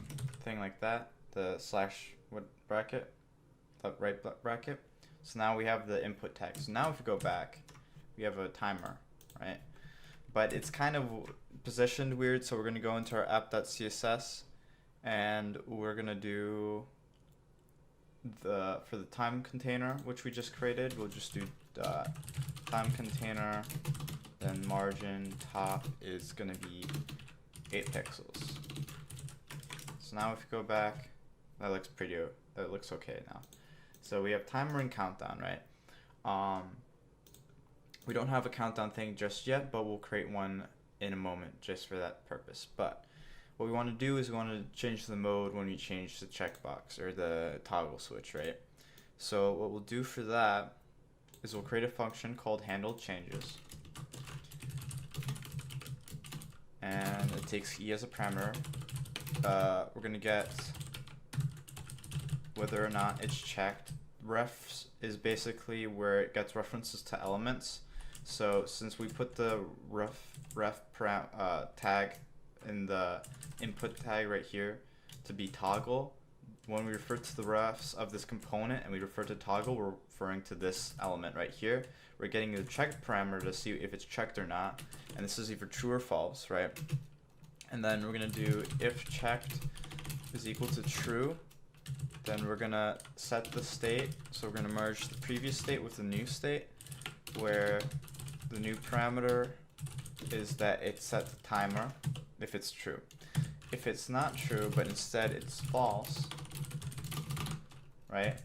thing like that, the slash what bracket, the right bracket. So now we have the input tag. So now if we go back, we have a timer, right? But it's kind of positioned weird, so we're going to go into our app.css and we're going to do for the time container, which we just created, we'll just do time container, then margin top is going to be 8 pixels. So now if you go back, that looks okay now. So we have timer and countdown, right? We don't have a countdown thing just yet, but we'll create one in a moment just for that purpose. But what we want to do is we want to change the mode when we change the checkbox or the toggle switch, right? So what we'll do for that is we'll create a function called handle changes. And it takes e as a parameter. We're going to get whether or not it's checked. Refs is basically where it gets references to elements. So since we put the ref tag in the input tag right here to be toggle, when we refer to the refs of this component and we refer to toggle, we're referring to this element right here. We're getting the check parameter to see if it's checked or not, and this is either true or false, right? And then we're gonna do if checked is equal to true, then we're gonna set the state. So we're gonna merge the previous state with the new state, where the new parameter is that it's set the timer if it's true. If it's not true, but instead it's false, right?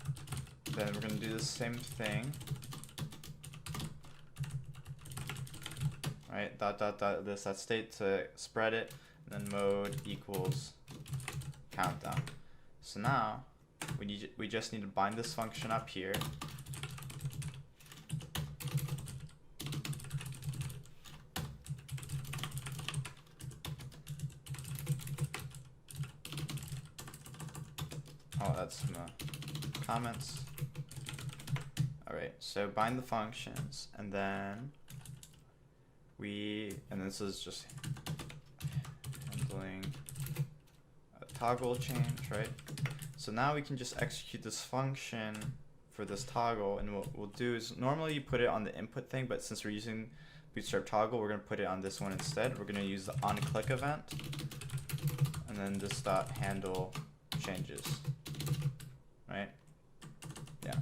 Then we're gonna do the same thing, right? Dot dot dot this set state to spread it, and then mode equals countdown. So now we just need to bind this function up here. Oh, that's some comments. Alright, so bind the functions, and then and this is just handling a toggle change, right? So now we can just execute this function for this toggle, and what we'll do is normally you put it on the input thing, but since we're using Bootstrap toggle, we're going to put it on this one instead. We're going to use the onClick event, and then this dot handle changes, right? Yeah.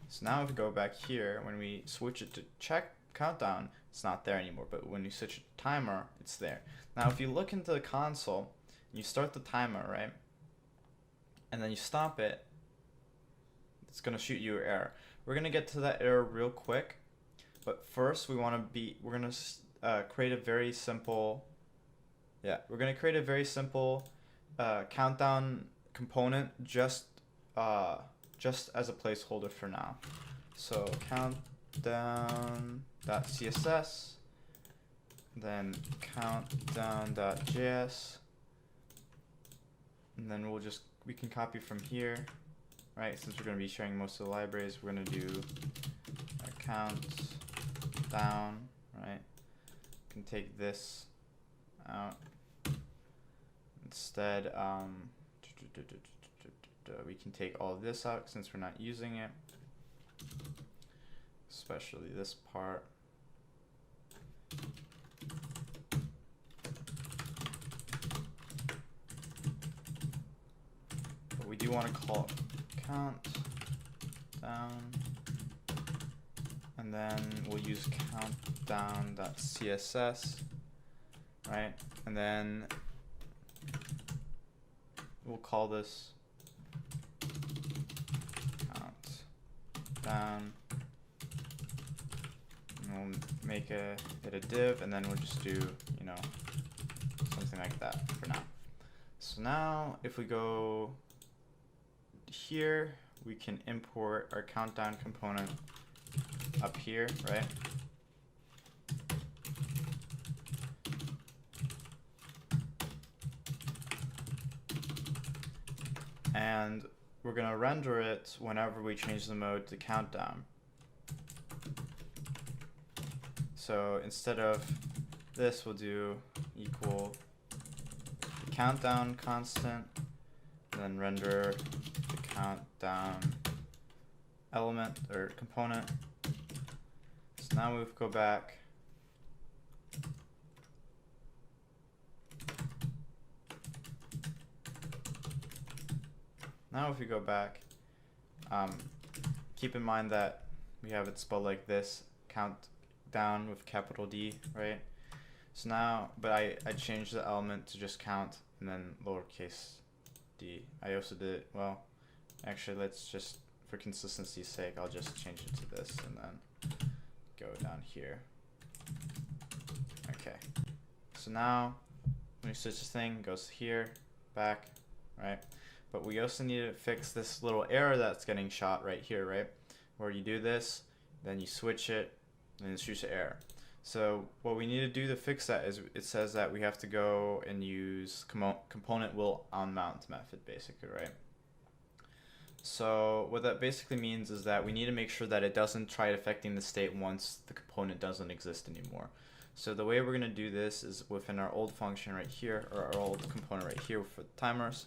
So now if we go back here, when we switch it to check countdown, it's not there anymore, but when you switch it to timer, it's there. Now if you look into the console, you start the timer, right? And then you stop it, it's going to shoot you an error. We're going to get to that error real quick, but first we're going to create a very simple, countdown component just just as a placeholder for now. So countdown.css, then countdown.js, and then we can copy from here, right? Since we're going to be sharing most of the libraries, we're going to do count down, right? We can take this out. Instead, we can take all of this out since we're not using it, especially this part. But we do want to call it count down, and then we'll use countdown.css, right? And then we'll call this count down, and we'll make it a div, and then we'll just do, you know, something like that for now. So now if we go here, we can import our countdown component up here, right? And we're going to render it whenever we change the mode to countdown. So instead of this, we'll do equal countdown constant, and then render the countdown element or component. So now we go back. Now if we go back, keep in mind that we have it spelled like this, countdown with capital D, right? So now, but I changed the element to just count and then lowercase d. I also did, well, actually let's just, for consistency's sake, I'll just change it to this and then go down here. Okay, so now when you switch this thing, it goes here, back, right? But we also need to fix this little error that's getting shot right here, right? Where you do this, then you switch it, and it shoots an error. So what we need to do to fix that is it says that we have to go and use component will onMount method, basically, right? So what that basically means is that we need to make sure that it doesn't try affecting the state once the component doesn't exist anymore. So the way we're going to do this is within our old function right here, or our old component right here for the timers.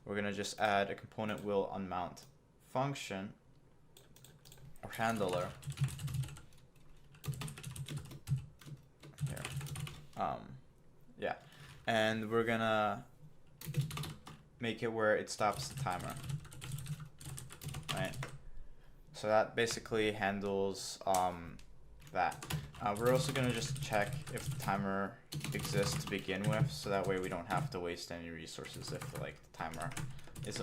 We're going to just add a component will onMount function or handler here. Yeah, and we're going to make it where it stops the timer, right? So that basically handles that. We're also going to just check if the timer exists to begin with, so that way we don't have to waste any resources if the timer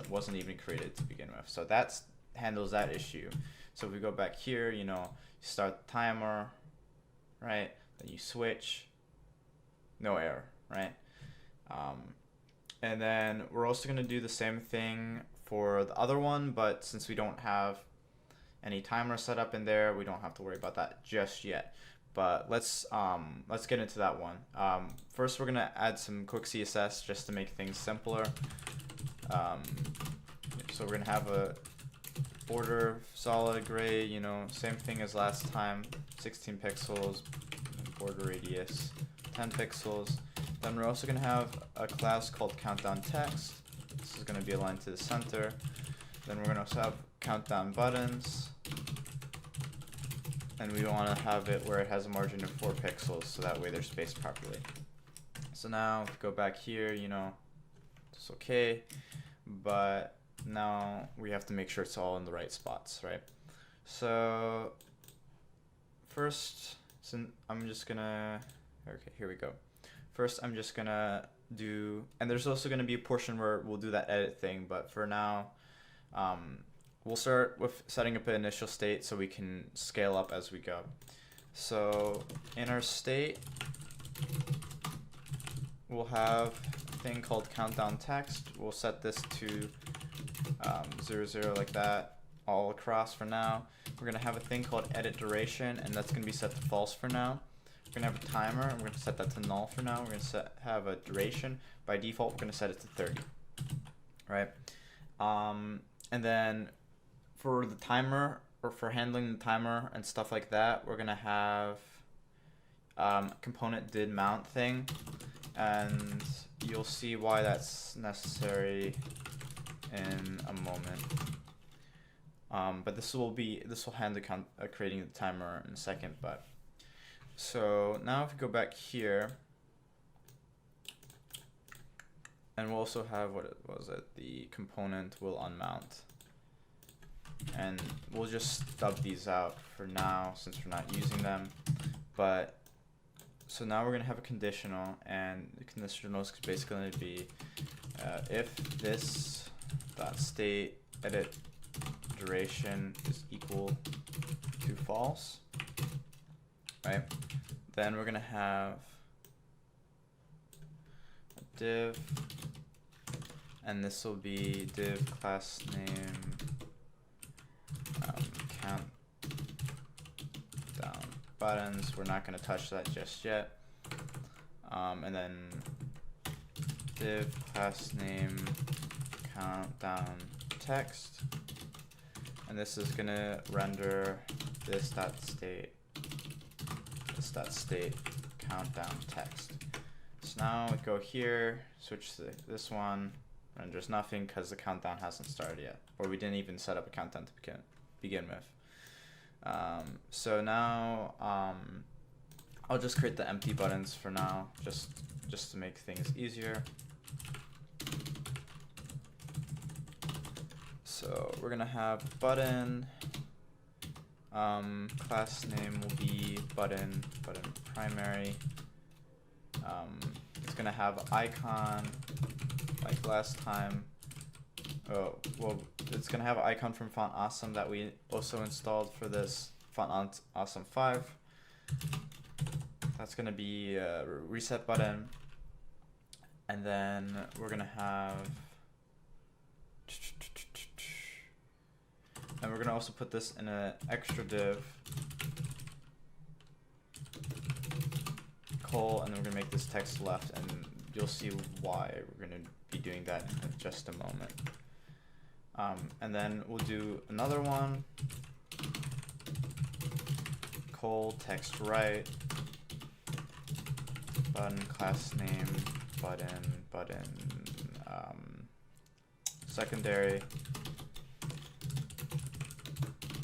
wasn't even created to begin with. So that handles that issue. So if we go back here, you know, you start the timer, right? Then you switch, no error, right? And then we're also going to do the same thing for the other one, but since we don't have any timer set up in there, we don't have to worry about that just yet. But let's get into that one. First, we're gonna add some quick CSS just to make things simpler. So we're gonna have a border solid gray, you know, same thing as last time, 16 pixels, border radius 10 pixels. Then we're also gonna have a class called countdown text. This is gonna be aligned to the center. Then we're gonna also have countdown buttons. And we want to have it where it has a margin of 4 pixels, so that way they're spaced properly. So now, if we go back here, you know, it's okay, but now we have to make sure it's all in the right spots, right? So first, I'm just gonna, okay, here we go. First, I'm just gonna do, and there's also gonna be a portion where we'll do that edit thing, but for now, we'll start with setting up an initial state so we can scale up as we go. So in our state, we'll have a thing called countdown text. We'll set this to 0, 0 like that. all across for now. We're going to have a thing called edit duration, and that's going to be set to false for now. We're going to have a timer, and we're going to set that to null for now. We're going to have a duration. By default, we're going to set it to 30, right? And then for the timer, or for handling the timer and stuff like that, we're going to have component did mount thing, and you'll see why that's necessary in a moment. But this will handle creating the timer in a second. But so now if we go back here, and we'll also have the component will unmount, and we'll just stub these out for now since we're not using them. But so now we're gonna have a conditional, and the conditional is basically going to be if this dot state edit duration is equal to false, right? Then we're gonna have a div, and this will be div class name count down buttons. We're not gonna touch that just yet. And then div class name countdown text, and this is gonna render this dot state countdown text. So now we go here, switch to this one, renders nothing because the countdown hasn't started yet, or we didn't even set up a countdown to begin with. So now I'll just create the empty buttons for now, just to make things easier. So we're gonna have button, class name will be button primary. It's gonna have icon like last time. Oh, well, it's gonna have an icon from Font Awesome that we also installed for this Font Awesome 5. That's gonna be a reset button, and then we're gonna have, and we're gonna also put this in an extra div, col, and then we're gonna make this text left, and you'll see why we're gonna be doing that in just a moment. And then we'll do another one, col text right, button class name button secondary,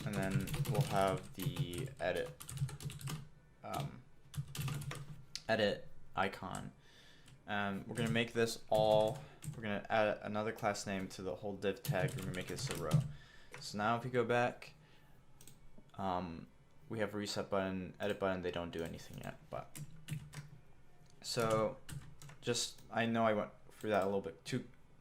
and then we'll have the edit icon. We're gonna make this all. We're gonna add another class name to the whole div tag. We're gonna make this a row. So now if we go back, we have reset button, edit button. They don't do anything yet, but so I know I went through that a little bit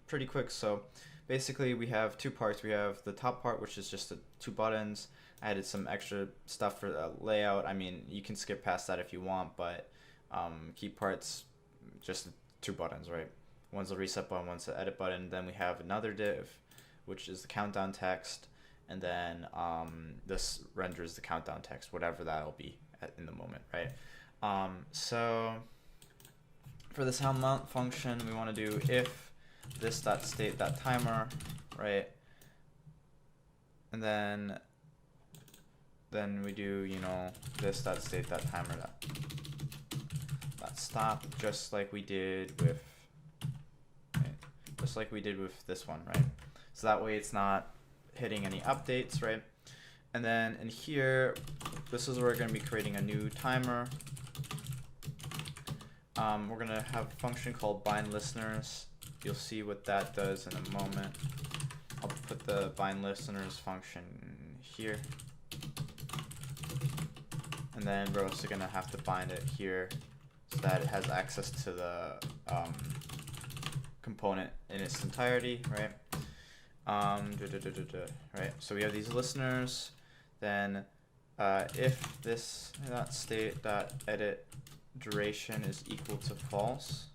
pretty quick. So basically we have two parts. We have the top part, which is just the two buttons. I added some extra stuff for the layout. I mean, you can skip past that if you want, but key parts, just the two buttons, right? One's the reset button, one's the edit button. Then we have another div, which is the countdown text, and then this renders the countdown text, whatever that'll be in the moment, right? So for this how mount function, we want to do if this dot state dot timer, right? And then we do, this dot state dot timer dot stop, just like we did with this one, right? So that way it's not hitting any updates, right? And then in here, this is where we're going to be creating a new timer. We're going to have a function called bind listeners. You'll see what that does in a moment. I'll put the bind listeners function here. And then we're also going to have to bind it here so that it has access to the component in its entirety, right? Right. So we have these listeners. Then if this dot state dot edit duration is equal to false,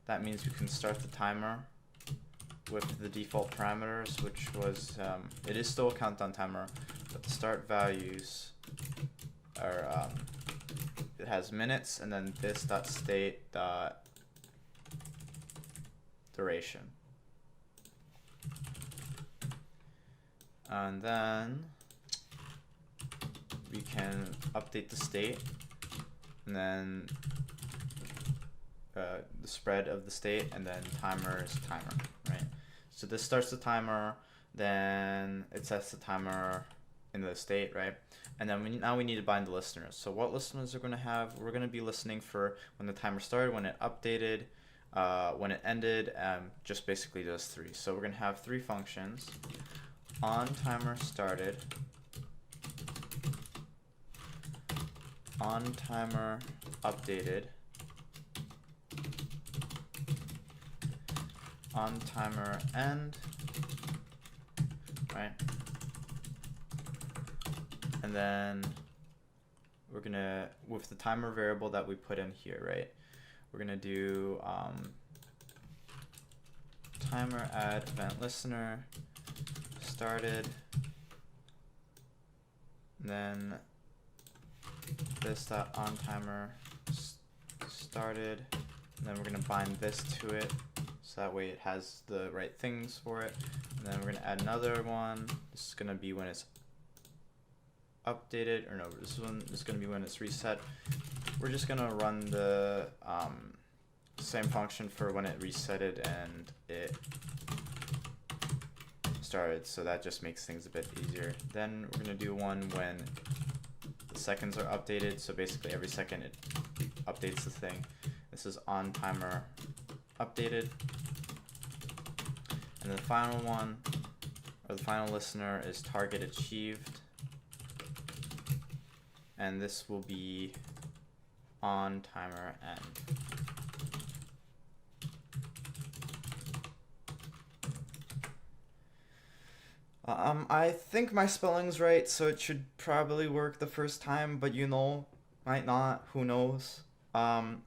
that means we can start the timer. with the default parameters, which was, it is still a countdown timer, but the start values are, it has minutes and then this dot state dot duration. And then we can update the state and then the spread of the state, and then timer is timer, right? So this starts the timer, then it sets the timer in the state, right? And then now we need to bind the listeners. So what listeners are going to have? We're going to be listening for when the timer started, when it updated, when it ended, just basically those three. So we're going to have three functions: on timer started, on timer updated, on timer end, right? And then we're gonna, with the timer variable that we put in here, right? We're gonna do timer add event listener started, and then this dot on timer started, and then we're gonna bind this to it, so that way it has the right things for it. And then we're gonna add another one. This is gonna be when it's updated, or no, this one is gonna be when it's reset. We're just gonna run the same function for when it resetted and it started, so that just makes things a bit easier. Then we're gonna do one when the seconds are updated, so basically every second it updates the thing. This is on timer updated. And the final one, or the final listener, is target achieved, and this will be on timer end. I think my spelling's right, so it should probably work the first time, but you know, might not, who knows.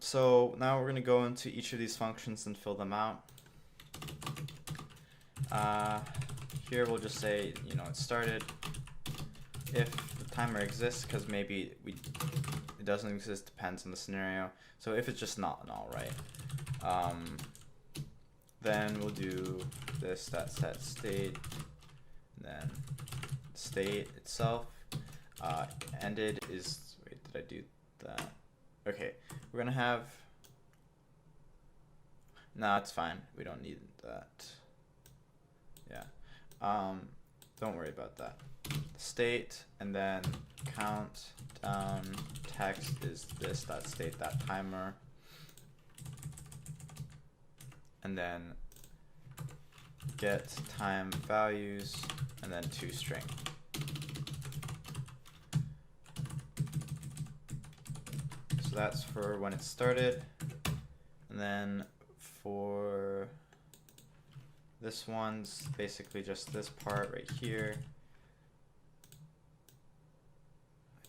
So now we're gonna go into each of these functions and fill them out. Here we'll just say, you know, it started. If the timer exists, because maybe it doesn't exist, depends on the scenario. So if it's just not null, right? Then we'll do this dot set state, and then state itself. Ended is, wait, did I do that? Okay, we're gonna have, no, it's fine, we don't need that. Yeah, don't worry about that. State, and then count down text is this dot state dot timer, and then get time values, and then toString. So that's for when it started, and then for this one's basically just this part right here.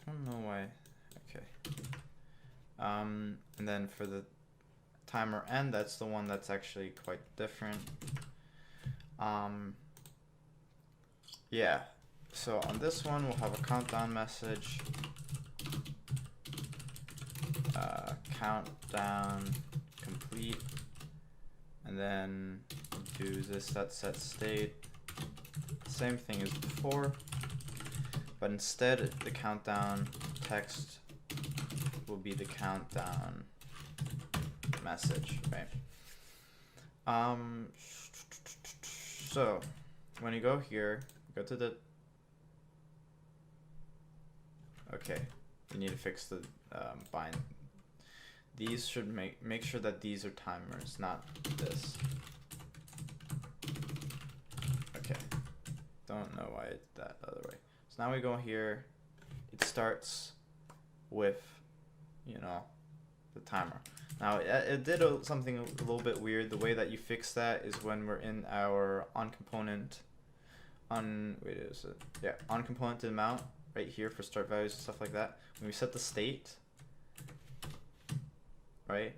I don't know why. Okay. And then for the timer end, that's the one that's actually quite different. Yeah. So on this one, we'll have a countdown message. Countdown complete, and then do this set state, same thing as before, but instead the countdown text will be the countdown message, right? So when you go here, go to the, okay, you need to fix the bind. These should make sure that these are timers, not this. Okay, don't know why it's that other way. So now we go here, it starts with, you know, the timer. Now it did something a little bit weird. The way that you fix that is when we're in our on component, on component to mount right here for start values and stuff like that. When we set the state, right,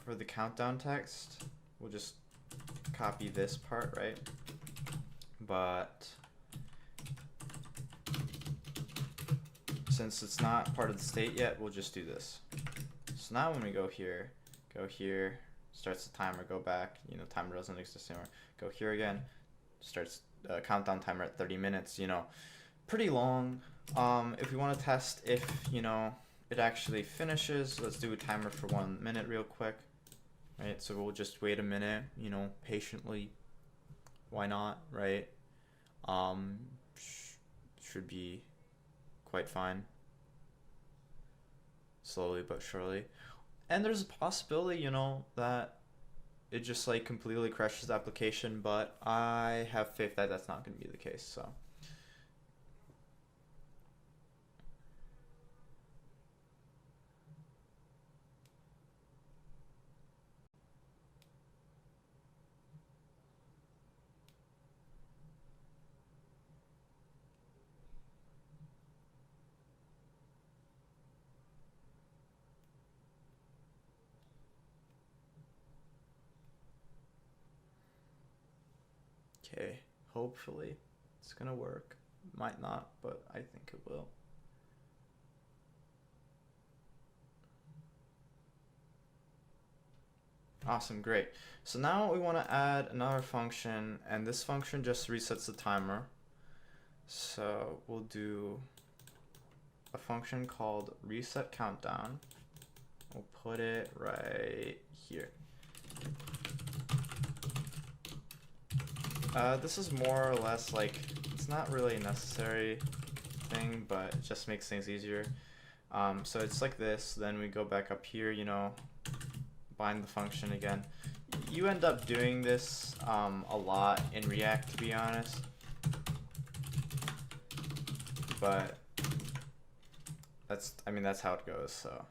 for the countdown text, we'll just copy this part, right? But since it's not part of the state yet, we'll just do this. So now when we go here, starts the timer, go back, you know, timer doesn't exist anymore. Go here again, starts countdown timer at 30 minutes, you know, pretty long. If we want to test if, you know, it actually finishes, let's do a timer for 1 minute real quick, right? So we'll just wait a minute, you know, patiently. Why not, right? Should be quite fine. Slowly but surely. And there's a possibility, you know, that it just like completely crashes the application, but I have faith that that's not going to be the case, so. Okay, hopefully it's gonna work. Might not, but I think it will. Awesome, great. So now we want to add another function, and this function just resets the timer. So we'll do a function called reset countdown. We'll put it right here. This is more or less like, it's not really a necessary thing, but it just makes things easier. So it's like this, then we go back up here, you know, bind the function again. You end up doing this a lot in React, to be honest. But that's how it goes, so.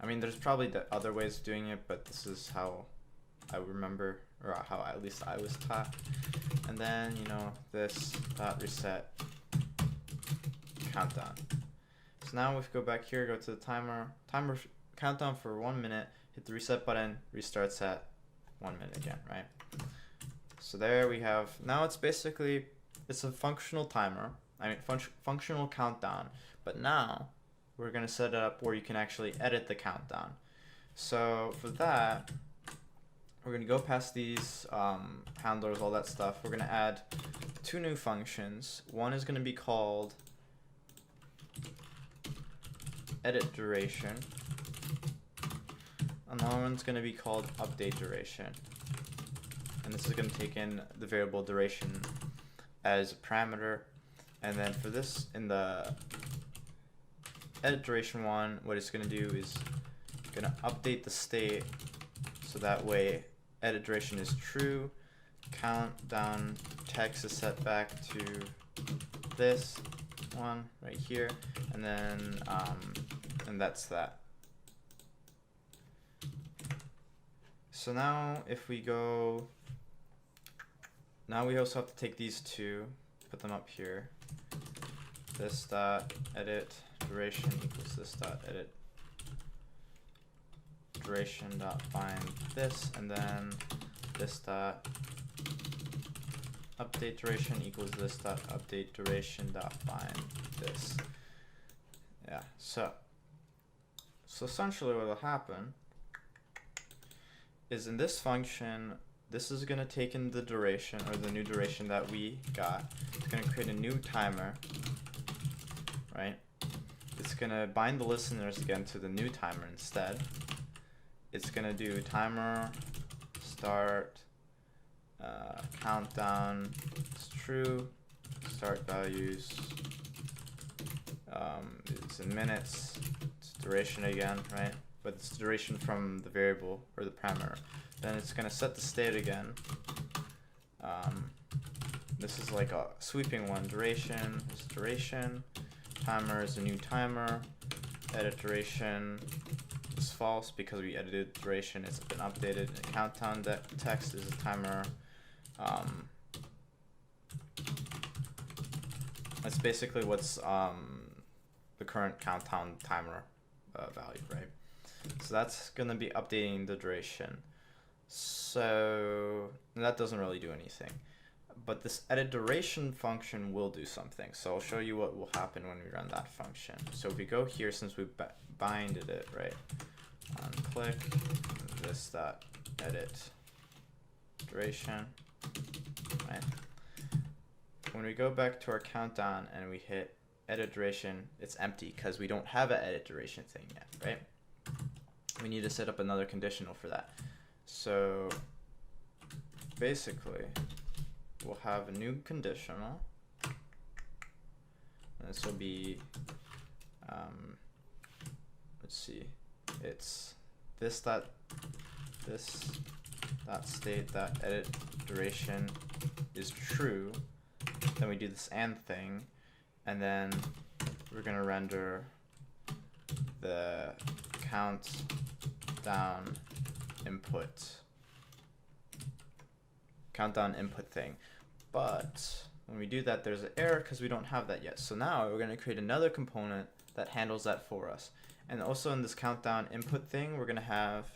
I mean, there's probably other ways of doing it, but this is how I remember, or how at least I was taught. And then, you know, this dot reset countdown. So now if we go back here, go to the timer countdown for 1 minute, hit the reset button, restarts at 1 minute again, right? So there we have, now it's basically, it's a functional timer, functional countdown, but now we're gonna set it up where you can actually edit the countdown. So for that, we're gonna go past these handlers, all that stuff. We're gonna add 2 new functions. One is gonna be called edit duration. Another one's gonna be called update duration. And this is gonna take in the variable duration as a parameter. And then for this, in the edit duration one, what it's gonna do is gonna update the state so that way edit duration is true, countdown text is set back to this one right here, and then and that's that. So now if we go, now we also have to take these two, put them up here. This dot edit duration equals this dot edit duration dot find this, and then this dot update duration equals this dot update duration dot find this. Yeah, so essentially what will happen is in this function, this is going to take in the duration, or the new duration that we got. It's going to create a new timer, right? It's going to bind the listeners again to the new timer instead. It's going to do timer, start, countdown is true, start values, it's in minutes, it's duration again, right? But it's duration from the variable or the parameter. Then it's going to set the state again. This is like a sweeping one. Duration is duration, timer is a new timer, edit duration is false because we edited duration, it's been updated, and countdown text is a timer. That's basically what's the current countdown timer value, right? So that's going to be updating the duration. So that doesn't really do anything. But this edit duration function will do something. So I'll show you what will happen when we run that function. So if we go here, since we binded it, right, on click this dot edit duration, right? When we go back to our countdown and we hit edit duration, it's empty because we don't have an edit duration thing yet, right? We need to set up another conditional for that. So basically, we'll have a new conditional, and this will be, let's see, it's this dot state dot edit duration is true. Then we do this and thing, and then we're gonna render the countdown input thing. But when we do that, there's an error because we don't have that yet. So now we're going to create another component that handles that for us. And also in this countdown input thing, we're going to have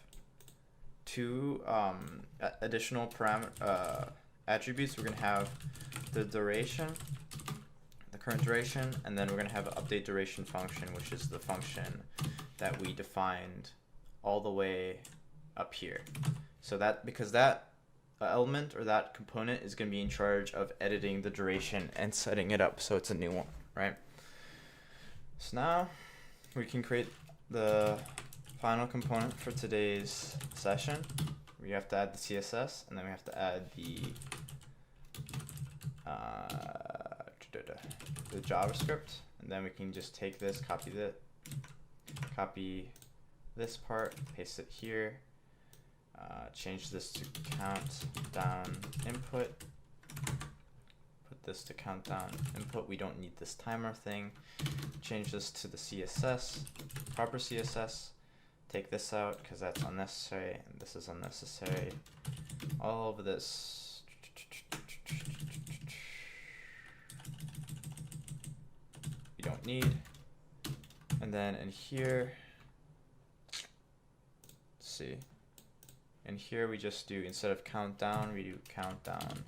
two additional attributes. We're going to have the duration, the current duration, and then we're going to have an update duration function, which is the function that we defined all the way up here. So that, because that element or that component is going to be in charge of editing the duration and setting it up so it's a new one, right? So now we can create the final component for today's session. We have to add the CSS, and then we have to add the JavaScript, and then we can just take this, copy this part, paste it here. Change this to countdown input. Put this to countdown input. We don't need this timer thing. Change this to the CSS, proper CSS. Take this out because that's unnecessary, and this is unnecessary. All of this. We don't need. And then in here, let's see. And here we just do, instead of countdown, we do countdown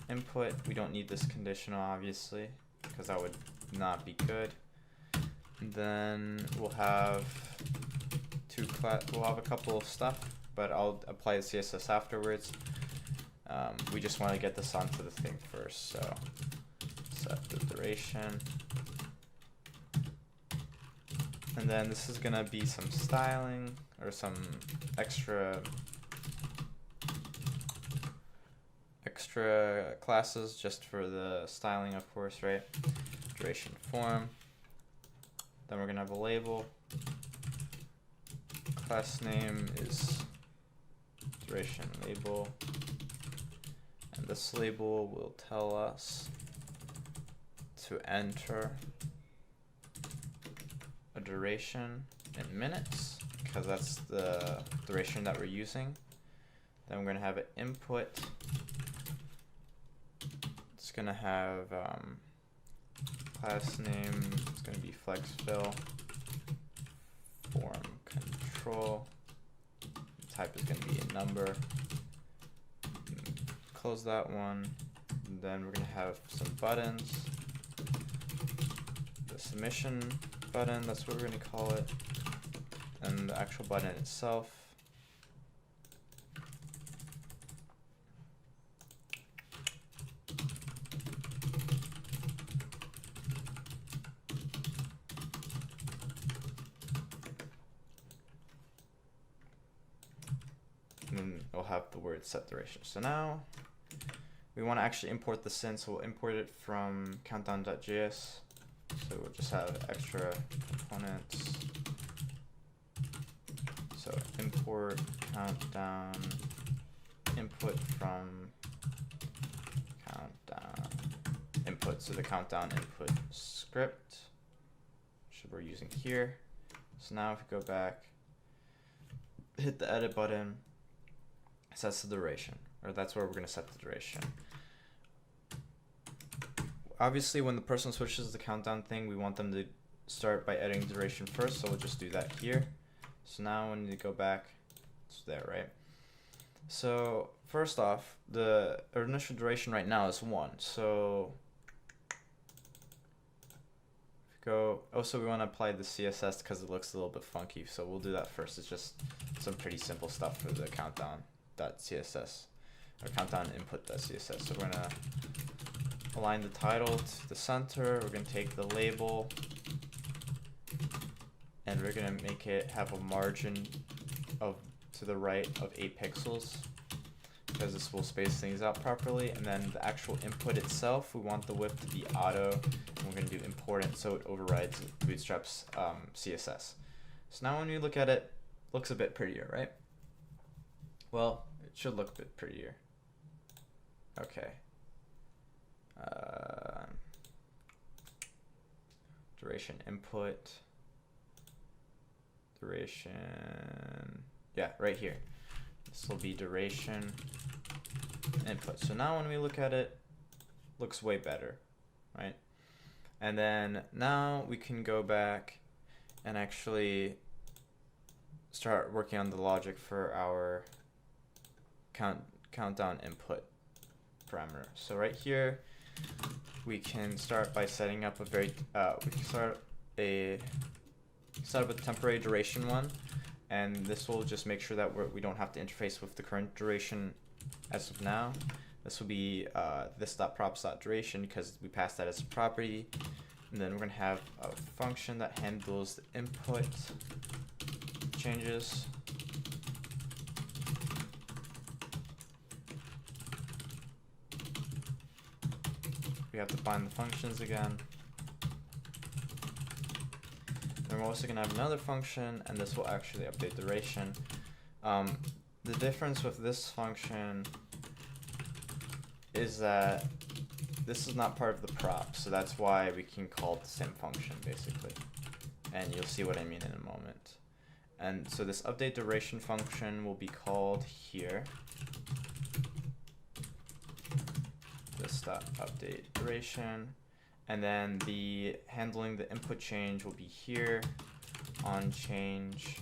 input. We don't need this conditional, obviously, because that would not be good. And then we'll have a couple of stuff, but I'll apply the CSS afterwards. We just want to get this onto the thing first, so set the duration. And then this is gonna be some styling or some extra classes just for the styling, of course, right? Duration form. Then we're gonna have a label. Class name is duration label, and this label will tell us to enter a duration in minutes because that's the duration that we're using. Then we're gonna have an input. It's gonna have class name. It's gonna be flexfill. Form control. Type is gonna be a number. Close that one. And then we're gonna have some buttons. The submission button, that's what we're gonna call it. And the actual button itself. And then it'll have the word set duration. So now we want to actually import this in, so we'll import it from countdown.js. So we'll just have extra components. So import countdown input from countdown input. So the countdown input script, which we're using here. So now if we go back, hit the edit button, it sets the duration, or that's where we're going to set the duration. Obviously, when the person switches the countdown thing, we want them to start by editing duration first, so we'll just do that here. So now when you go back, it's there, right? So first off, the initial duration right now is 1. So go. Also, we want to apply the CSS because it looks a little bit funky. So we'll do that first. It's just some pretty simple stuff for the countdown.css or countdown input.css. So we're gonna align the title to the center. We're gonna take the label and we're gonna make it have a margin of to the right of 8 pixels because this will space things out properly. And then the actual input itself, we want the width to be auto, and we're gonna do important so it overrides Bootstrap's CSS. So now when you look at it, it looks a bit prettier, right? Well, it should look a bit prettier. Okay. Duration input. Duration. Yeah, right here. This will be duration input. So now when we look at it, looks way better, right? And then now we can go back and actually start working on the logic for our countdown input parameter. So right here, we can start by setting up a we can start up a temporary duration one, and this will just make sure that we don't have to interface with the current duration as of now. This will be this.props.duration because we passed that as a property. And then we're going to have a function that handles the input changes. We have to find the functions again. And we're also going to have another function, and this will actually update duration. The difference with this function is that this is not part of the prop, so that's why we can call it the same function, basically. And you'll see what I mean in a moment. And so this update duration function will be called here. This.update duration. And then the handling the input change will be here. On change,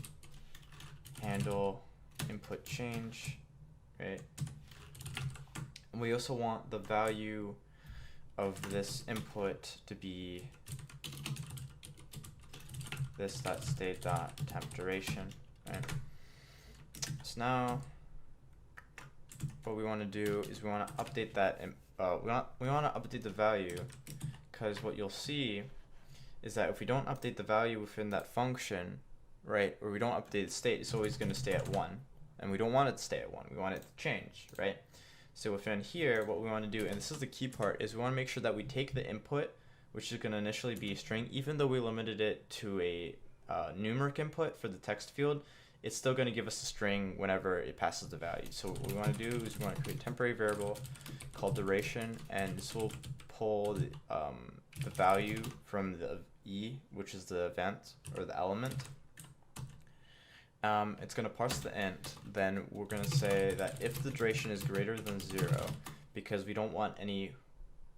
handle input change, right? And we also want the value of this input to be this.state.temp duration, right? So now what we want to do is we want to update that we want to update the value, because what you'll see is that if we don't update the value within that function, right, or we don't update the state, it's always going to stay at 1, and we don't want it to stay at 1, we want it to change, right? So within here, what we want to do, and this is the key part, is we want to make sure that we take the input, which is going to initially be a string, even though we limited it to a numeric input for the text field, it's still going to give us a string whenever it passes the value. So what we want to do is we want to create a temporary variable called duration, and this will pull the value from the E, which is the event or the element. It's going to parse the int. Then we're going to say that if the duration is greater than 0, because we don't want any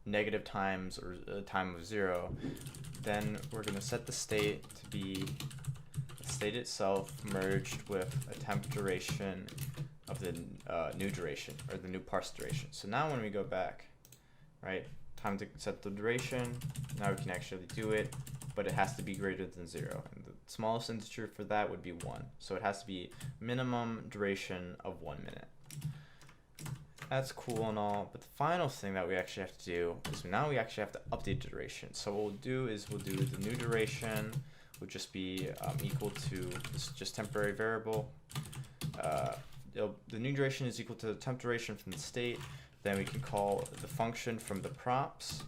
negative times or a time of 0, then we're going to set the state to be the state itself merged with a temp duration of the new duration, or the new parse duration. So now when we go back, right, time to set the duration, now we can actually do it, but it has to be greater than 0. And the smallest integer for that would be 1. So it has to be minimum duration of 1 minute. That's cool and all, but the final thing that we actually have to do is now we actually have to update the duration. So what we'll do is we'll do the new duration would just be equal to this just temporary variable. The new duration is equal to the temp duration from the state. Then we can call the function from the props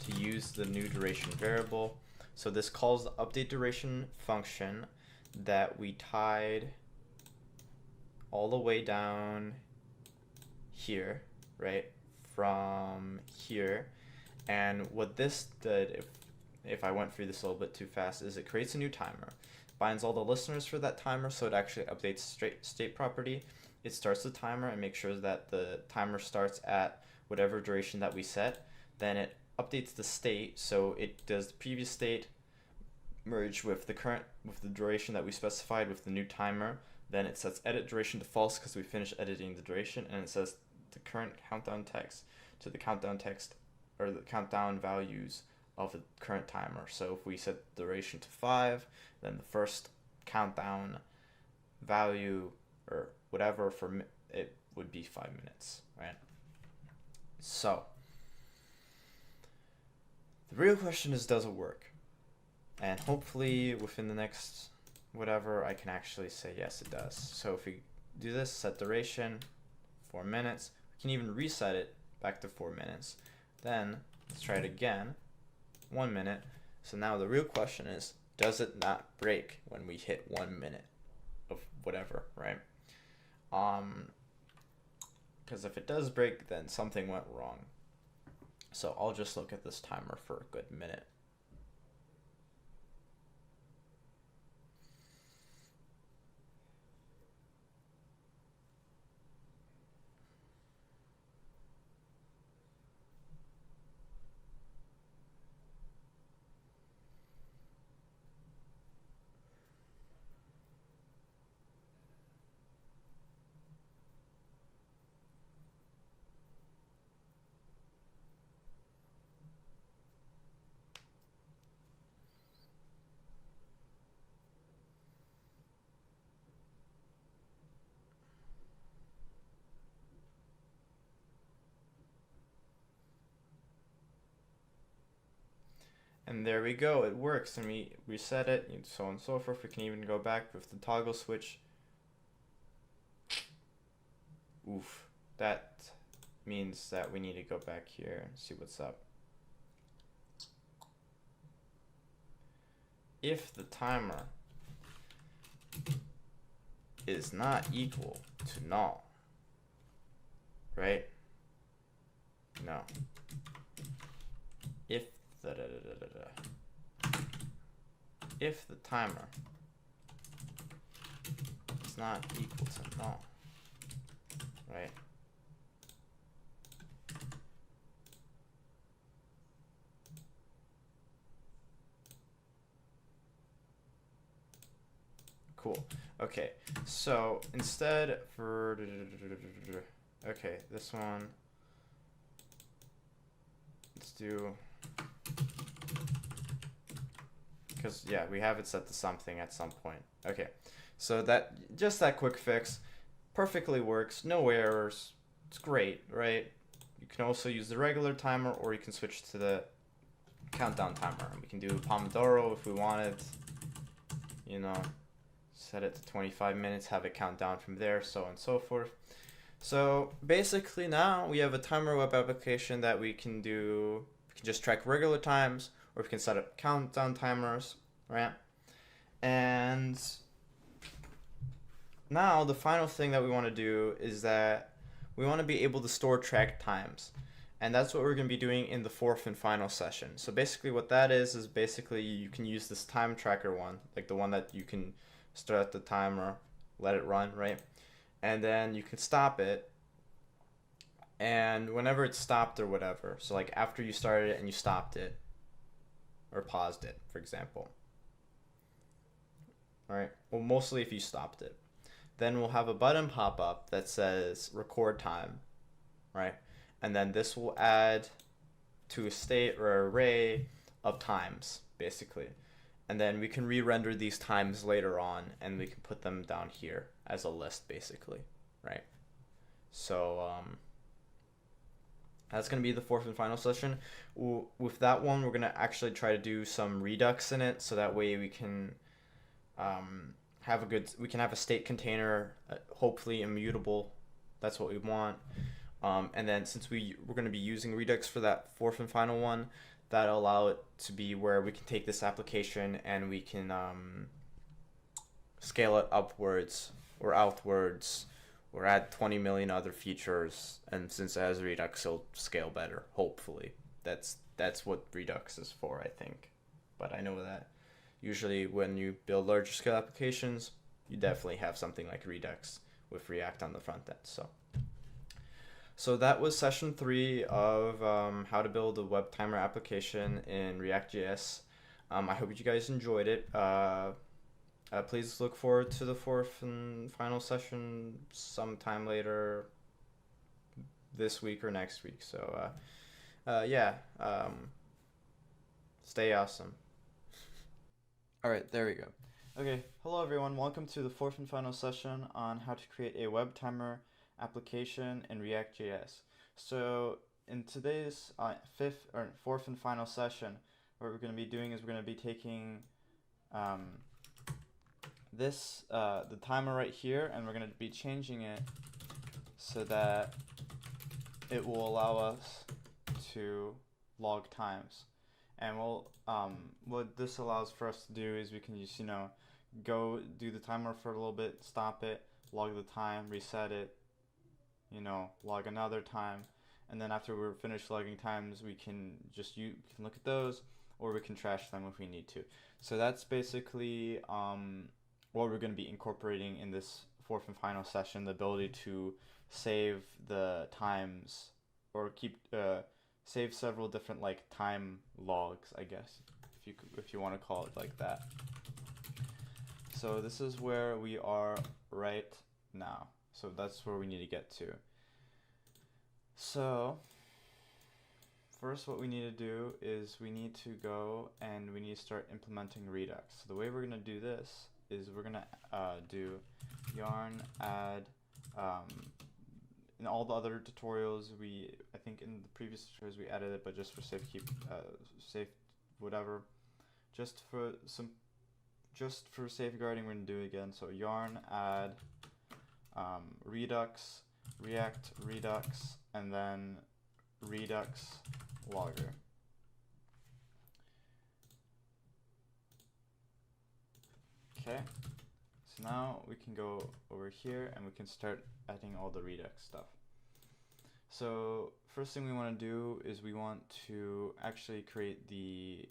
to use the new duration variable. So this calls the update duration function that we tied all the way down here, right, from here. And what this did, if I went through this a little bit too fast, is it creates a new timer, binds all the listeners for that timer, so it actually updates state property. It starts the timer and makes sure that the timer starts at whatever duration that we set. Then it updates the state, so it does the previous state merge with the duration that we specified with the new timer, Then it sets edit duration to false because we finished editing the duration, and it says the current countdown text to the countdown text or the countdown values of the current timer. So if we set duration to 5, then the first countdown value or whatever for it would be 5 minutes, right? So the real question is, does it work? And hopefully within the next whatever, I can actually say yes, it does. So if we do this, set duration 4 minutes, we can even reset it back to 4 minutes. Then let's try it again, 1 minute. So now the real question is, does it not break when we hit 1 minute of whatever, right? Because if it does break, then something went wrong. So I'll just look at this timer for a good minute. And there we go, it works, and we reset it, and so on and so forth. We can even go back with the toggle switch. Oof, that means that we need to go back here and see what's up. If the timer is not equal to null, right? No. If the timer is not equal to null, right? Cool. Okay, so instead for okay, this one, let's do, because yeah, we have it set to something at some point. Okay, so that, just that quick fix perfectly works, no errors, it's great, right? You can also use the regular timer, or you can switch to the countdown timer. We can do Pomodoro if we wanted, you know, set it to 25 minutes, have it count down from there, so on and so forth. So basically now we have a timer web application that we can do. We can just track regular times, or we can set up countdown timers, right? And now the final thing that we want to do is that we want to be able to store track times. And that's what we're going to be doing in the fourth and final session. So basically what that is basically you can use this time tracker one, like the one that you can start the timer, let it run, right? And then you can stop it. And whenever it's stopped or whatever, so like after you started it and you stopped it, or paused it, for example. All right, well, mostly if you stopped it. Then we'll have a button pop up that says record time, right? And then this will add to a state or array of times, basically. And then we can re-render these times later on, and we can put them down here as a list, basically, right? So that's going to be the fourth and final session. With that one, we're going to actually try to do some Redux in it, so that way we can have a state container, hopefully immutable. That's what we want. And then since we're going to be using Redux for that fourth and final one, that'll allow it to be where we can take this application and we can scale it upwards or outwards, or add 20 million other features. And since it has Redux, it'll scale better, hopefully. That's what Redux is for, I think. But I know that usually when you build larger scale applications, you definitely have something like Redux with React on the front end. So that was session 3 of how to build a web timer application in React.js. I hope you guys enjoyed it. Please look forward to the fourth and final session sometime later this week or next week. So, yeah, stay awesome. All right, there we go. Okay, hello everyone. Welcome to the fourth and final session on how to create a web timer application in React.js. So, in today's fourth and final session, what we're going to be doing is we're going to be taking the timer right here, and we're going to be changing it so that it will allow us to log times. And what this allows for us to do is we can just, go do the timer for a little bit, stop it, log the time, reset it, log another time, and then after we're finished logging times, we can you can look at those, or we can trash them if we need to. So that's basically what we're going to be incorporating in this fourth and final session: the ability to save the times or save several different time logs, I guess, if you want to call it like that. So this is where we are right now. So that's where we need to get to. So first, what we need to do is we need to go and we need to start implementing Redux. So the way we're going to do this is we're going to do yarn add. In all the other tutorials, I think in the previous tutorials we added it, but just for safe whatever, just for safeguarding, we're gonna do it again. So yarn add Redux, React Redux, and then Redux logger. Okay. So now we can go over here and we can start adding all the Redux stuff. So first thing we want to do is we want to actually create a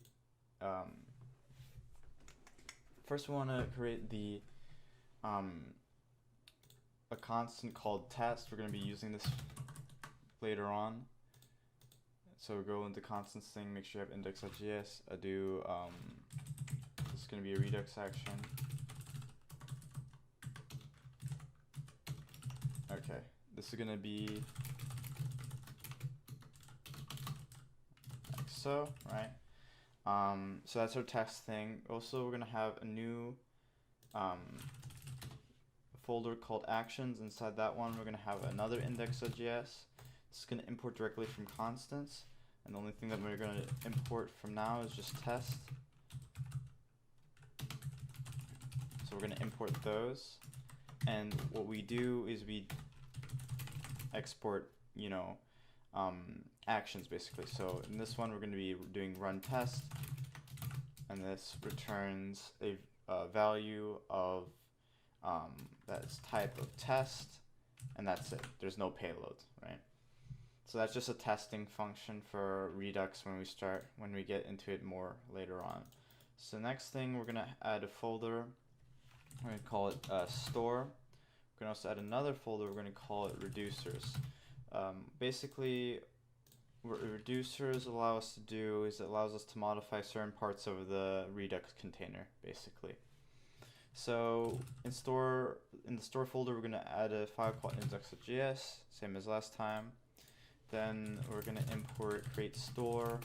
constant called test. We're going to be using this later on. So go into constants thing, make sure you have index.js. This is going to be a Redux action. Okay, this is going to be like so, right? So that's our test thing. Also, we're going to have a new folder called actions. Inside that one, we're going to have another index.js. This is going to import directly from constants. And the only thing that we're going to import from now is just test. So we're going to import those. And what we do is we export, actions basically. So in this one, we're going to be doing run test, and this returns a value of that's type of test, and that's it. There's no payload, right? So that's just a testing function for Redux when we get into it more later on. So next thing, we're going to add a folder. We're going to call it store. We're going to also add another folder. We're going to call it reducers. Basically, what reducers allow us to do is it allows us to modify certain parts of the Redux container, basically. So in the store folder, we're going to add a file called index.js, same as last time. Then we're going to import create store,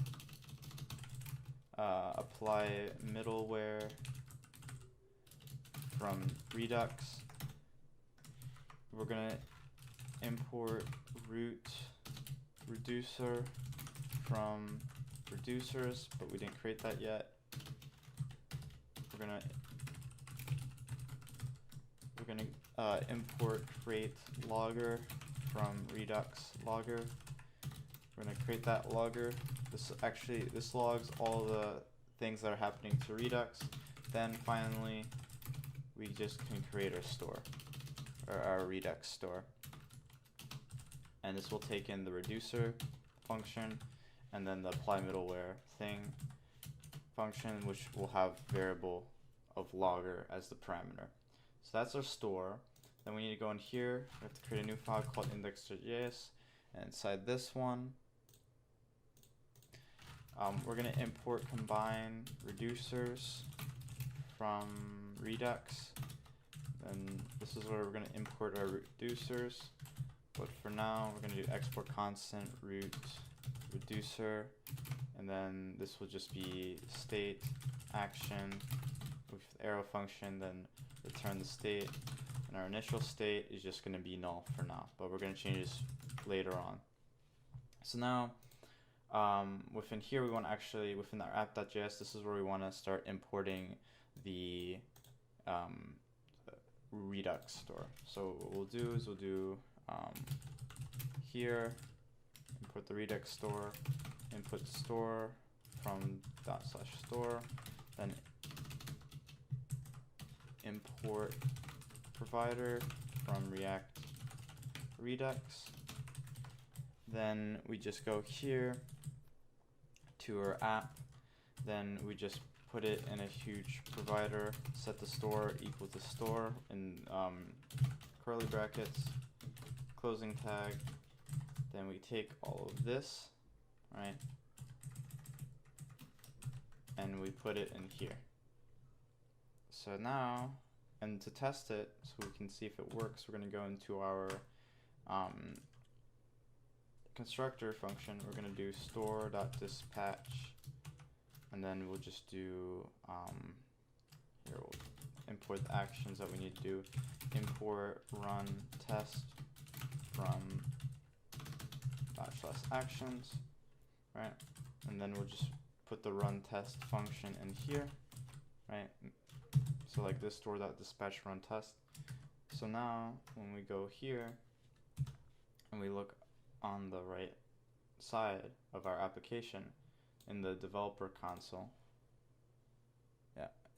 apply middleware from Redux. We're going to import root reducer from reducers, but we didn't create that yet. We're gonna import create logger from Redux logger. We're gonna create that logger. This logs all the things that are happening to Redux. Then finally, we just can create our store, or our Redux store. And this will take in the reducer function and then the apply middleware thing function, which will have variable of logger as the parameter. So that's our store. Then we need to go in here. We have to create a new file called index.js, and inside this one, we're going to import combine reducers from Redux. Then this is where we're going to import our reducers. But for now, we're going to do export constant root reducer. And then this will just be state action with the arrow function, then return the state. And our initial state is just going to be null for now, but we're going to change this later on. So now, within here, we want to actually, within our app.js, this is where we want to start importing the Redux store. So what we'll do is we'll do here, import the Redux store, input store from /store, then import provider from React Redux. Then we just go here to our app, then we just put it in a huge provider, set the store equal to store in curly brackets, closing tag. Then we take all of this, right, and we put it in here. So now, and to test it, so we can see if it works, we're going to go into our constructor function. We're going to do store.dispatch, and then we'll just do here we'll import the actions that we need to do. Import run test from /actions, right? And then we'll just put the run test function in here, right? So like this store.dispatch run test. So now when we go here and we look on the right side of our application in the developer console,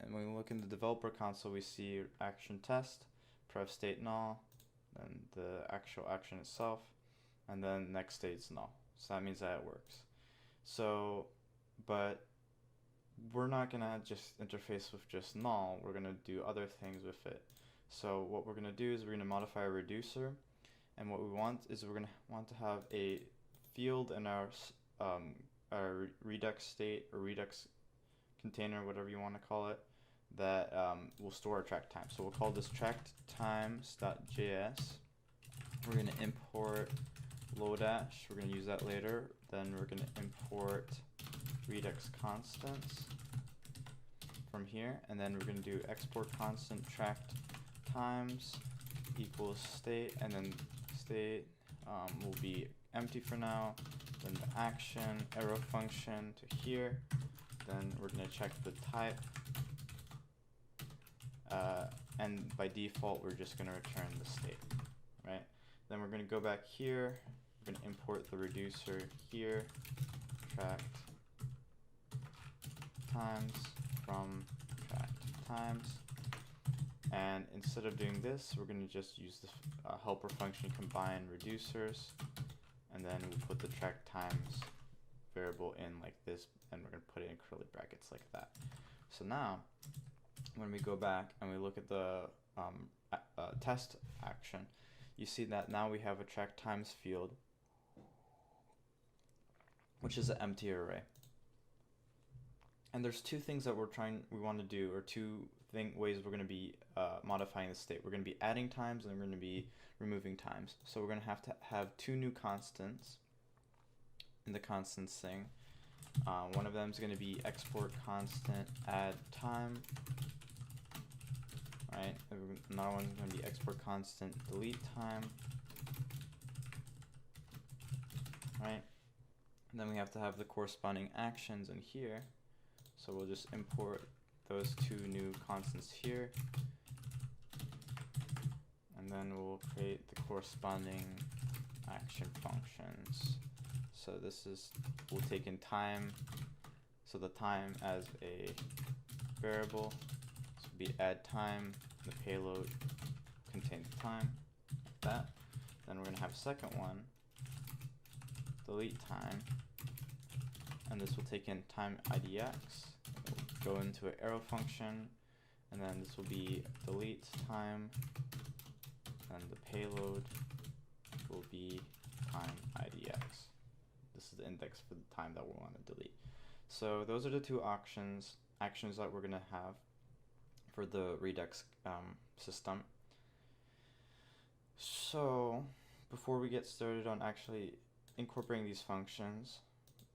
and when we look in the developer console, we see action test, pref state null, then the actual action itself, and then next state's null. So that means that it works. So, but we're not gonna just interface with just null, we're gonna do other things with it. So what we're gonna do is we're gonna modify a reducer, and what we want is we're gonna want to have a field in our Redux state or Redux container, whatever you want to call it, that will store our track time. So we'll call this tracktimes.js. We're going to import Lodash. We're going to use that later. Then we're going to import Redux constants from here, and then we're going to do export constant tracked times equals state, and then state will be empty for now. Then the action arrow function to here. Then we're going to check the type, and by default we're just going to return the state, right? Then we're going to go back here, we're going to import the reducer here, tracked times from tracked times, and instead of doing this, we're going to just use the helper function combine reducers, and then we'll put the track times variable in like this, and we're going to put it in curly brackets like that. So now when we go back and we look at the test action, you see that now we have a track times field, which is an empty array. And there's two things that we want to do, or two ways we're going to be modifying the state. We're going to be adding times, and we're going to be removing times. So we're going to have two new constants in the constants thing. One of them is going to be export constant add time, right? Another one is going to be export constant delete time, right? And then we have to have the corresponding actions in here. So we'll just import those two new constants here, and then we'll create the corresponding action functions. So this is, we'll take in time, so the time as a variable, this will be add time, the payload contains time, like that. Then we're going to have a second one, delete time, and this will take in time IDX, go into an arrow function, and then this will be delete time, and the payload will be time IDX. This is the index for the time that we want to delete. So those are the two actions that we're going to have for the Redux system. So before we get started on actually incorporating these functions,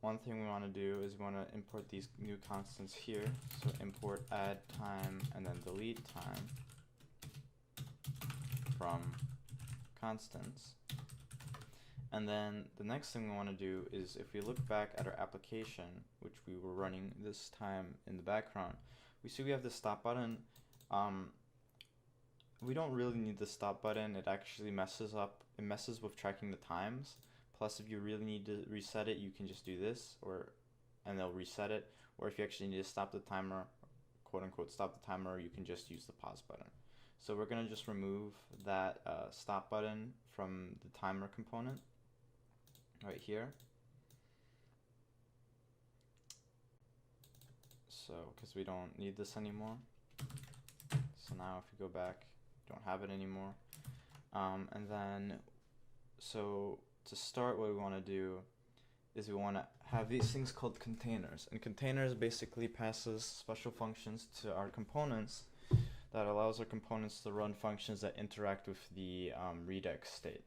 one thing we want to do is we want to import these new constants here. So import add time and then delete time from constants. And then the next thing we want to do is, if we look back at our application, which we were running this time in the background, we see we have the stop button. We don't really need the stop button. It actually messes with tracking the times. Plus, if you really need to reset it, you can just do this, and they'll reset it. Or if you actually need to stop the timer, quote unquote stop the timer, you can just use the pause button. So we're gonna just remove that stop button from the timer component right here. So, because we don't need this anymore. So now if you go back, you don't have it anymore. And then, so to start, what we want to do is we want to have these things called containers. And containers basically passes special functions to our components that allows our components to run functions that interact with the Redux state.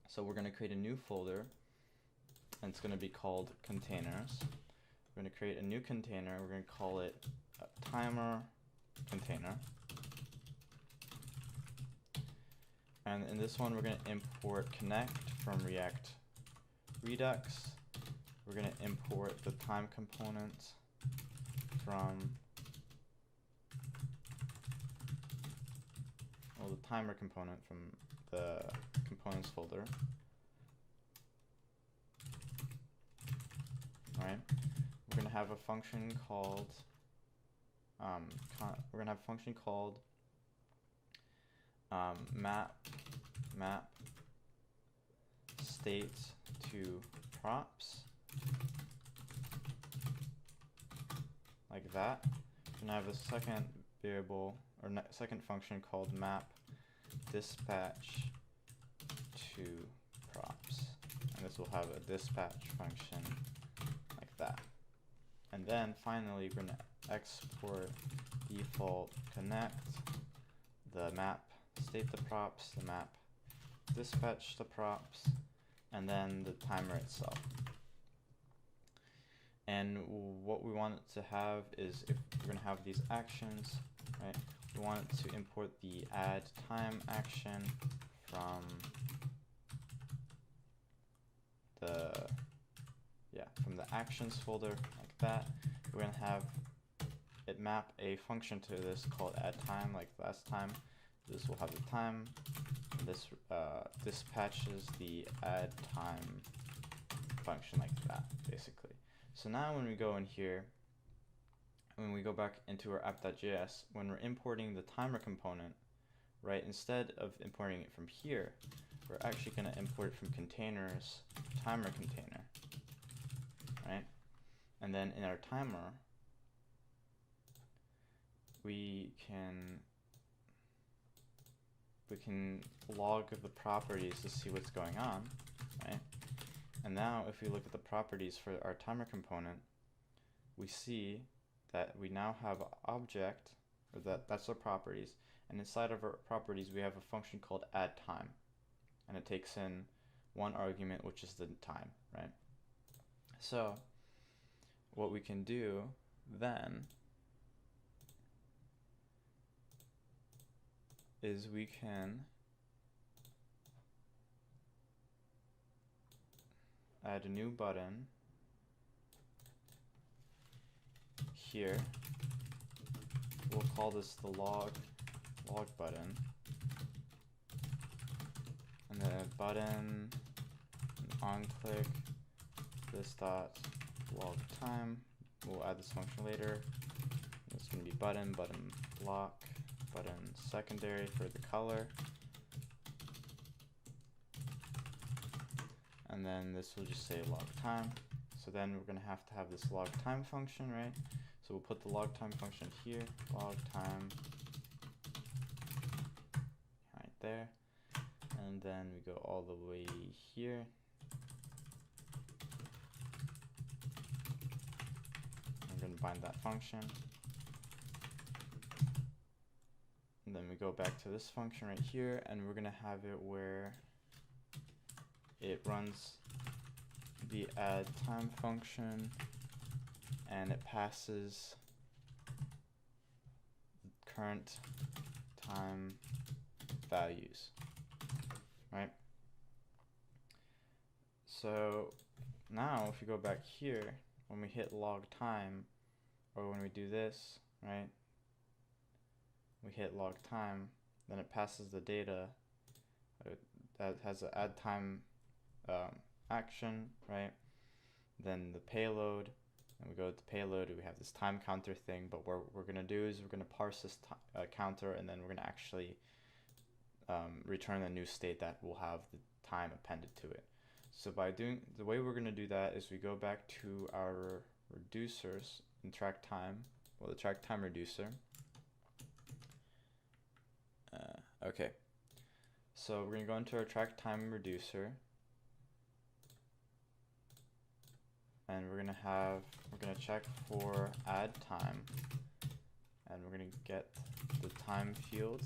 So we're going to create a new folder, and it's going to be called containers. We're going to create a new container. We're going to call it a timer container. And in this one, we're going to import connect from React Redux. We're going to import the time component from, well, the timer component from the components folder. All right. We're going to have a function called map state to props, like that. We're going to have a second variable or second function called map dispatch to props, and this will have a dispatch function like that. And then finally, we're going to export default connect, the map state the props, the map dispatch the props, and then the timer itself. And what we want it to have is, if we're going to have these actions, right, we want it to import the add time action from the actions folder, like that. We're going to have it map a function to this called add time, like last time. This will have the time, and this dispatches the add time function like that, basically. So now when we go in here, when we go back into our app.js, when we're importing the timer component, right, instead of importing it from here, we're actually going to import it from containers, timer container, right? And then in our timer, we can log the properties to see what's going on, right? And now if we look at the properties for our timer component, we see that we now have an object, or that's our properties, and inside of our properties we have a function called add time, and it takes in one argument, which is the time, right? So what we can do then is we can add a new button here. We'll call this the log button, and then a button, on click, this dot log time. We'll add this function later. It's going to be button block, button secondary for the color, and then this will just say log time. So then we're going to have this log time function, right? So we'll put the log time function here, log time, right there, and then we go all the way here. I'm going to bind that function. go back to this function right here, and we're gonna have it where it runs the add time function, and it passes current time values, right? So now if you go back here, when we hit log time, or when we do this, right, we hit log time, then it passes the data that has an add time action, right? Then the payload, and we go to the payload, we have this time counter thing, but what we're going to do is we're going to parse this counter, and then we're going to actually return a new state that will have the time appended to it. So by doing, the way we're going to do that is we go back to our reducers in track time, well, the track time reducer. Okay, so we're going to go into our track time reducer, and we're going to check for add time, and we're going to get the time field,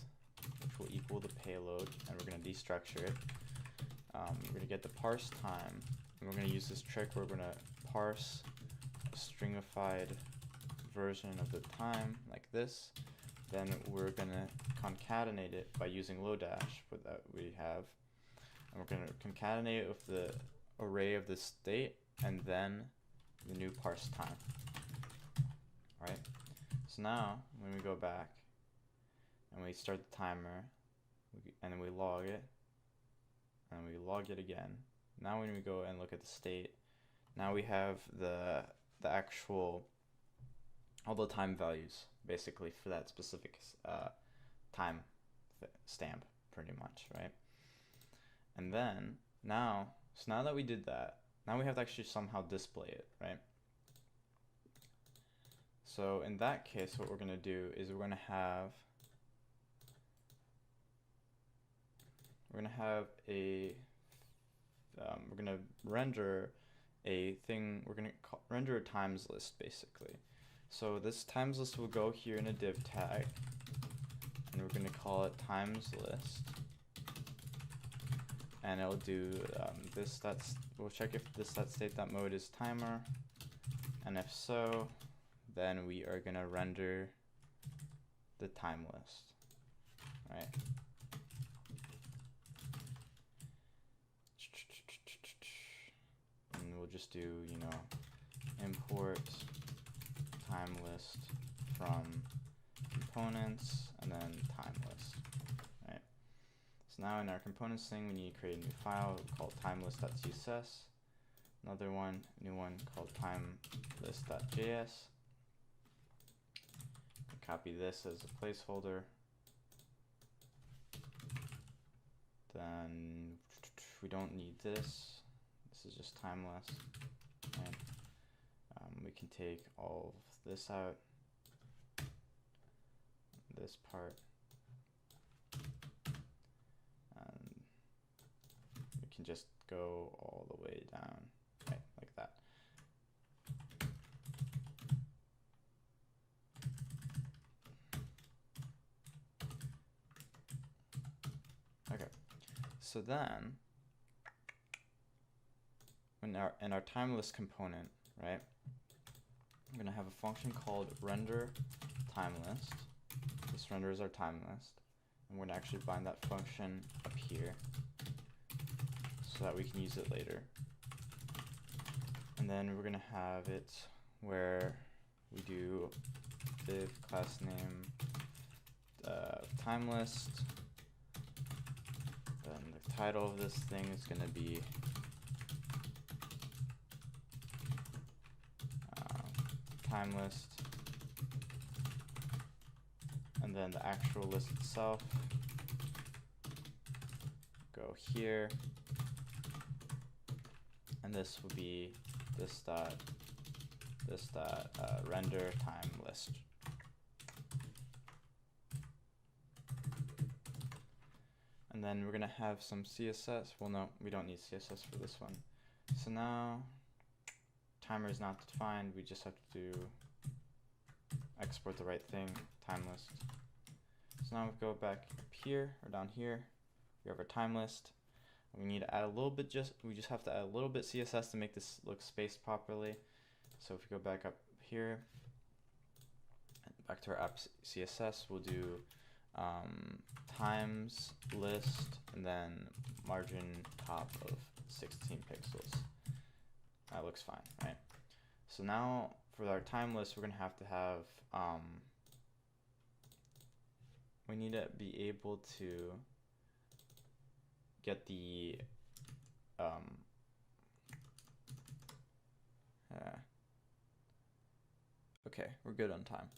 which will equal the payload, and we're going to destructure it. We're going to get the parse time, and we're going to use this trick where we're going to parse a stringified version of the time like this. Then we're going to concatenate it by using Lodash that we have, and we're going to concatenate it with the array of the state and then the new parse time. Alright, so now when we go back and we start the timer, and then we log it, and we log it again, now when we go and look at the state, now we have the actual, all the time values basically for that specific time stamp, pretty much, right? And then now, so now that we did that, now we have to actually somehow display it, right? So in that case, what we're going to do is we're going to have a we're going to render a thing, we're going to render a times list basically. So this times list will go here in a div tag, and we're going to call it times list, and it'll do we'll check if this.state.mode is timer, and if so, then we are going to render the time list, right? And we'll just do, you know, import time list from components and then time list, right? So now in our components thing, we need to create a new file called timelist.css, another one, new one called timelist.js. Copy this as a placeholder. Then we don't need this. This is just timeless, right? We can take all of this out, this part, and we can just go all the way down, right, like that. Okay, so then in our timeless component, right, I'm going to have a function called render timelist. This renders our time list, and we're going to actually bind that function up here so that we can use it later. And then we're going to have it where we do div class name time list. Then the title of this thing is going to be time list, and then the actual list itself go here, and this will be this dot render time list. And then we're gonna have some CSS. Well, no, we don't need CSS for this one. So now timer is not defined, we just have to export the right thing, time list. So now we go back up here or down here. We have our time list. We need to add a little bit, we just have to add a little bit CSS to make this look spaced properly. So if we go back up here, and back to our app CSS, we'll do times list and then margin top of 16 pixels. That looks fine, right? So now for our time list, we're gonna have to have, we need to be able to get the okay, we're good on time.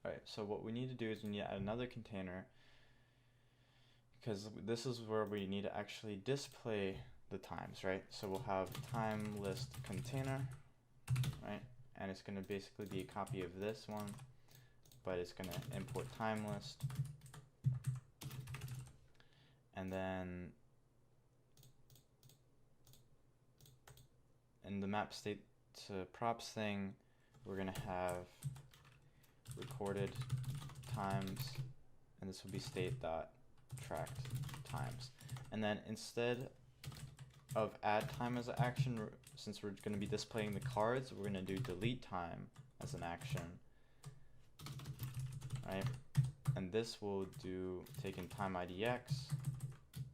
All right, so what we need to do is we need to add another container, because this is where we need to actually display the times, right? So we'll have time list container, right? And it's going to basically be a copy of this one, but it's going to import time list. And then in the map state to props thing, we're going to have recorded times, and this will be state.tracked times. And then instead of add time as an action, since we're going to be displaying the cards, we're going to do delete time as an action, right? And this will do taking time IDX,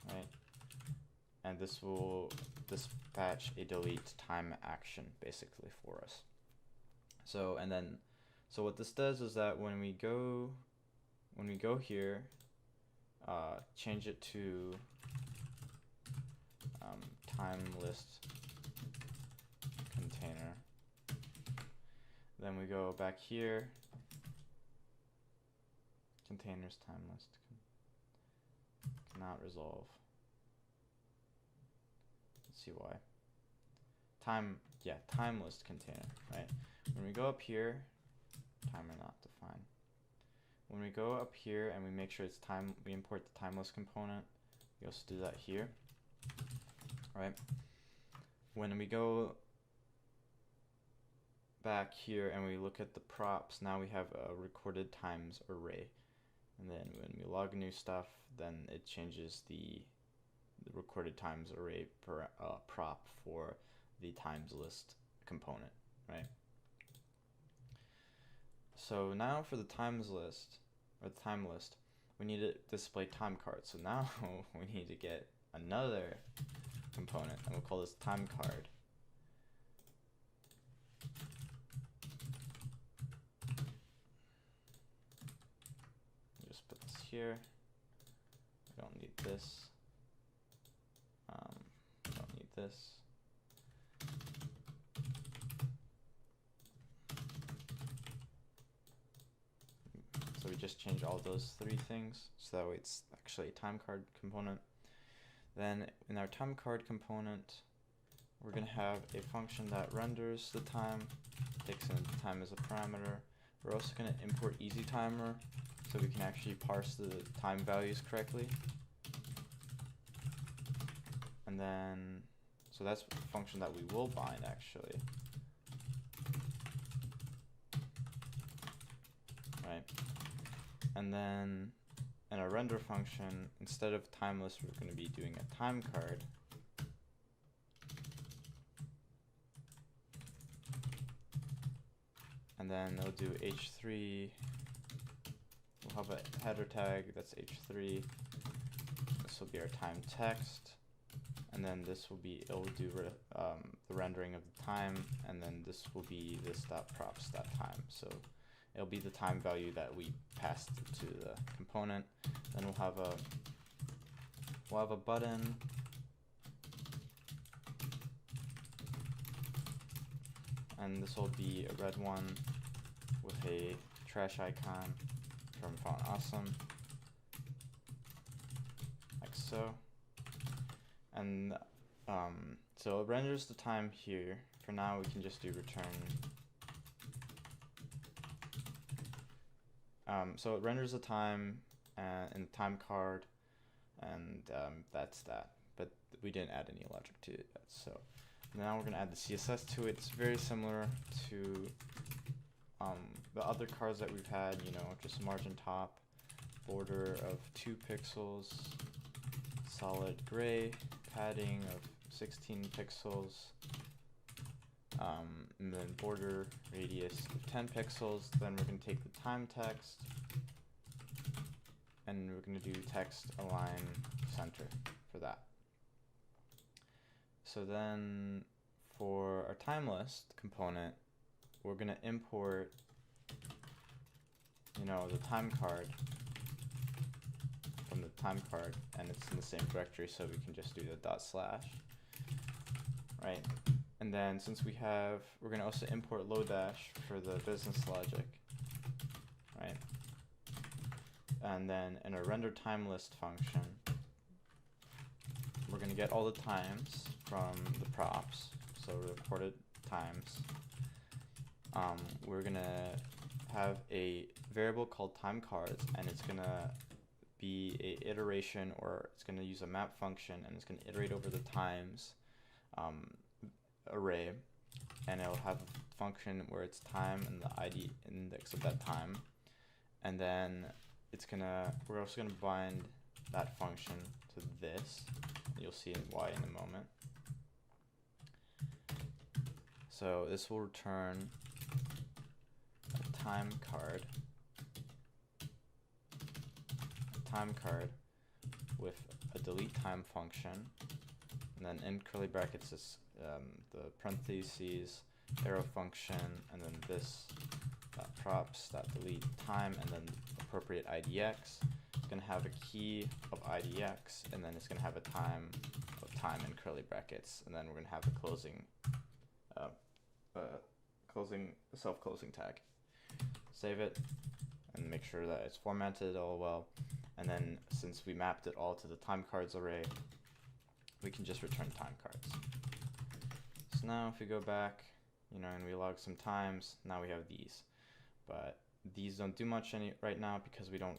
right? And this will dispatch a delete time action basically for us. So what this does is that when we go here, change it to time list container. Then we go back here, containers time list cannot resolve. Let's see why. Time list container, right? When we go up here, timer not defined. When we go up here and we make sure it's time, we import the time list component. We also do that here, right? When we go back here and we look at the props, now we have a recorded times array. And then when we log new stuff, then it changes the recorded times array per prop for the times list component, right? So now for the times list, or the time list, we need to display time card. So now we need to get another component, and we'll call this time card. Just put this here. We don't need this. We don't need this. So we just change all those three things, so that way it's actually a time card component. Then in our time card component, we're going to have a function that renders the time, takes in the time as a parameter. We're also going to import easy timer, so we can actually parse the time values correctly. And then, so that's a function that we will bind actually. Right? And then in our render function, instead of timeless, we're going to be doing a time card. And then it'll do h3. We'll have a header tag that's h3. This will be our time text. And then this will be, it will do the rendering of the time. And then this will be this.props.time. So it'll be the time value that we passed to the component. Then we'll have a button. And this will be a red one with a trash icon from Font Awesome, like so. And so it renders the time here. For now, we can just do return. So it renders the time in the time card, and that's that. But we didn't add any logic to it. So now we're going to add the CSS to it. It's very similar to the other cards that we've had, you know, just margin top, border of 2 pixels, solid gray, padding of 16 pixels, and then border radius of 10 pixels. Then we're going to take the time text and we're going to do text align center for that. So then for our time list component, we're going to import, the time card from the time card, and it's in the same directory, so we can just do the /, right? And then since we're going to also import Lodash for the business logic, right? And then in our render time list function, we're going to get all the times from the props, so reported times. We're going to have a variable called time cards, and it's going to be a iteration, or it's going to use a map function, and it's going to iterate over the times array, and it'll have a function where it's time and the ID index of that time, and then we're also going to bind that function to this. You'll see why in a moment. So this will return a time card with a delete time function, and then in curly brackets is the parentheses arrow function, and then this props delete time, and then appropriate IDX. It's going to have a key of IDX, and then it's going to have a time of time in curly brackets, and then we're going to have a self-closing tag. Save it and make sure that it's formatted all well, and then since we mapped it all to the time cards array, we can just return time cards. So now if we go back, and we log some times, now we have these, but these don't do much right now because we don't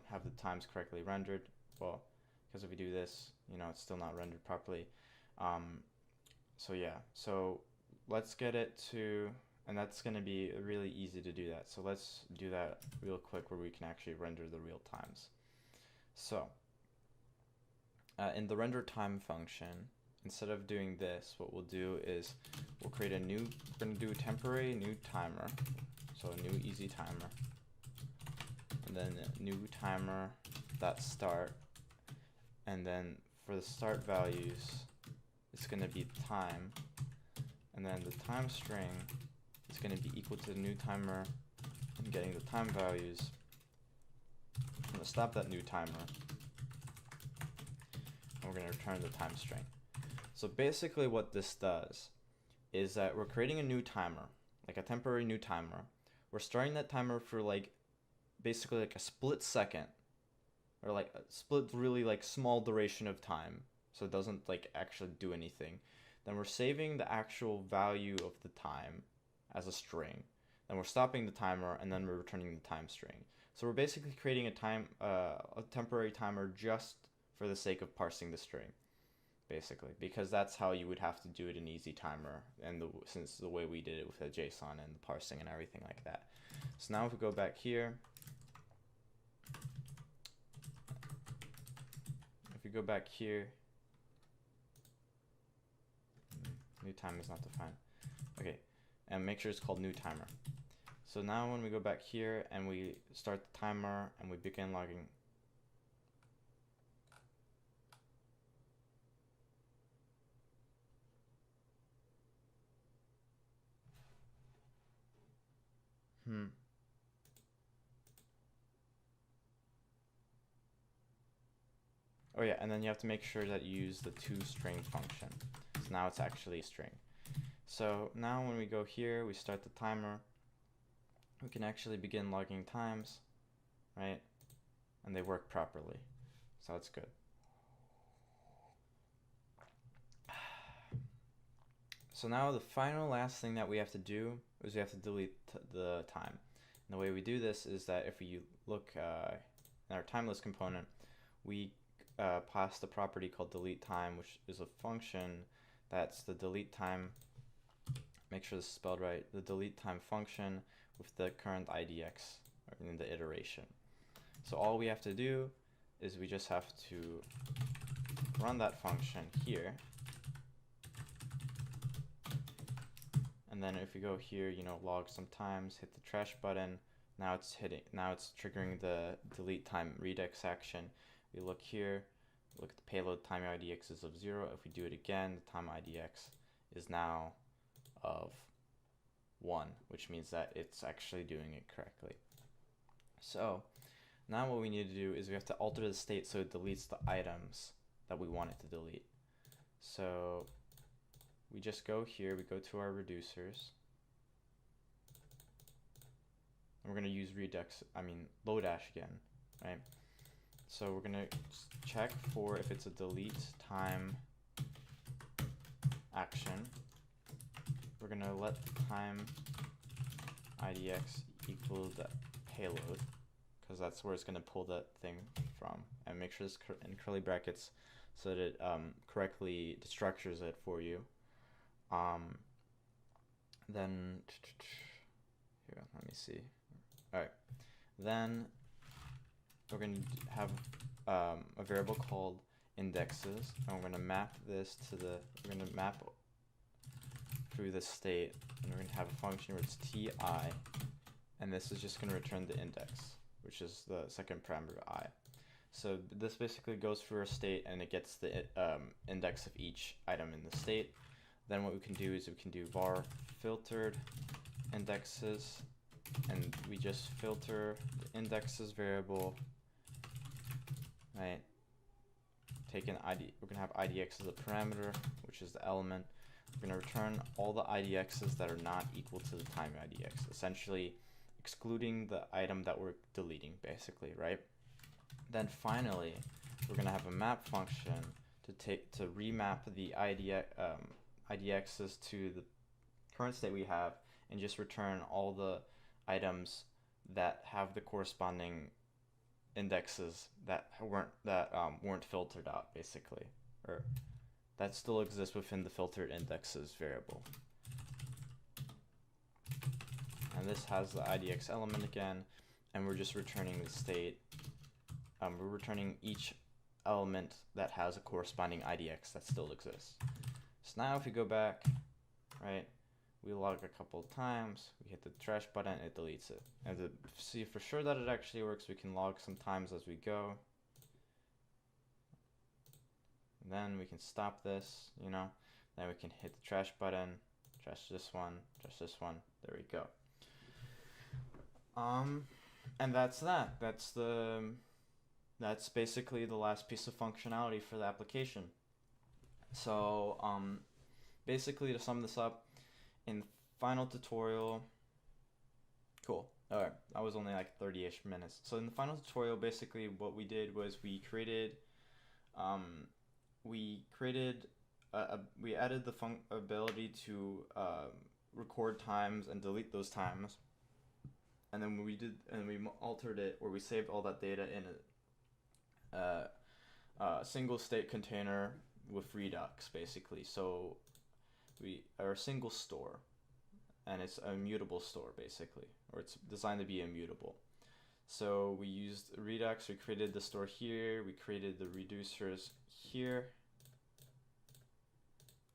have the times correctly rendered. Well, because if we do this, it's still not rendered properly. So yeah, so let's get it to, and that's going to be really easy to do that. So let's do that real quick where we can actually render the real times. So in the render time function, instead of doing this, what we'll do is we'll create we're going to do a temporary new timer. So a new easy timer, and then a new timer .start, and then for the start values, it's going to be time, and then the time string is going to be equal to the new timer and getting the time values. I'm going to stop that new timer, and we're going to return the time string. So basically what this does is that we're creating a new timer, like a temporary new timer. We're starting that timer for basically a split second, or a split really small duration of time, so it doesn't actually do anything. Then we're saving the actual value of the time as a string. Then we're stopping the timer, and then we're returning the time string. So we're basically creating a temporary timer just for the sake of parsing the string, basically, because that's how you would have to do it in easy timer, and since the way we did it with the JSON and the parsing and everything like that. So now if we go back here, new time is not defined. Okay, and make sure it's called new timer. So now when we go back here and we start the timer and we begin logging, Oh yeah, and then you have to make sure that you use the toString function. So now it's actually a string. So now when we go here, we start the timer, we can actually begin logging times, right? And they work properly. So that's good. So now the last thing that we have to do is we have to delete the time. And the way we do this is that if we look in our timeless component, we pass the property called delete time, which is a function that's the delete time, make sure this is spelled right, the delete time function with the current IDX in the iteration. So all we have to do is we just have to run that function here. And then if we go here, log sometimes, hit the trash button, now it's triggering the delete time redex action. We look here, look at the payload time IDX is of 0. If we do it again, the time IDX is now of 1, which means that it's actually doing it correctly. So now what we need to do is we have to alter the state so it deletes the items that we want it to delete. So we just go here, we go to our reducers, and we're going to use Lodash again, right? So we're going to check for if it's a delete time action. We're going to let the time IDX equal the payload, because that's where it's going to pull that thing from, and make sure it's in curly brackets so that it correctly destructures it for you. Then here, let me see. All right, then we're going to have a variable called indexes, and we're going to map this to we're going to map through the state, and we're going to have a function where it's ti, and this is just going to return the index, which is the second parameter I. So this basically goes through our state, and it gets the index of each item in the state. Then what we can do is we can do var filtered indexes, and we just filter the indexes variable, right? Take an ID, we're gonna have IDX as a parameter, which is the element. We're gonna return all the IDXs that are not equal to the time IDX, essentially excluding the item that we're deleting, basically, right? Then finally, we're gonna have a map function to remap the IDXs to the current state we have, and just return all the items that have the corresponding indexes that weren't filtered out, basically, or that still exists within the filtered indexes variable. And this has the IDX element again, and we're just returning the state. We're returning each element that has a corresponding IDX that still exists. So now if we go back, right, we log a couple of times, we hit the trash button, it deletes it. And to see for sure that it actually works, we can log some times as we go. And then we can stop this, then we can hit the trash button, trash this one, there we go. And that's that. That's basically the last piece of functionality for the application. So basically, to sum this up, in final tutorial, cool. All right, that was only like 30-ish minutes. So in the final tutorial, basically what we did was we added the ability to record times and delete those times, and then we altered it, or we saved all that data in a single state container with Redux, basically. So we are a single store, and it's a mutable store, basically, or it's designed to be immutable. So we used Redux, we created the store here, we created the reducers here,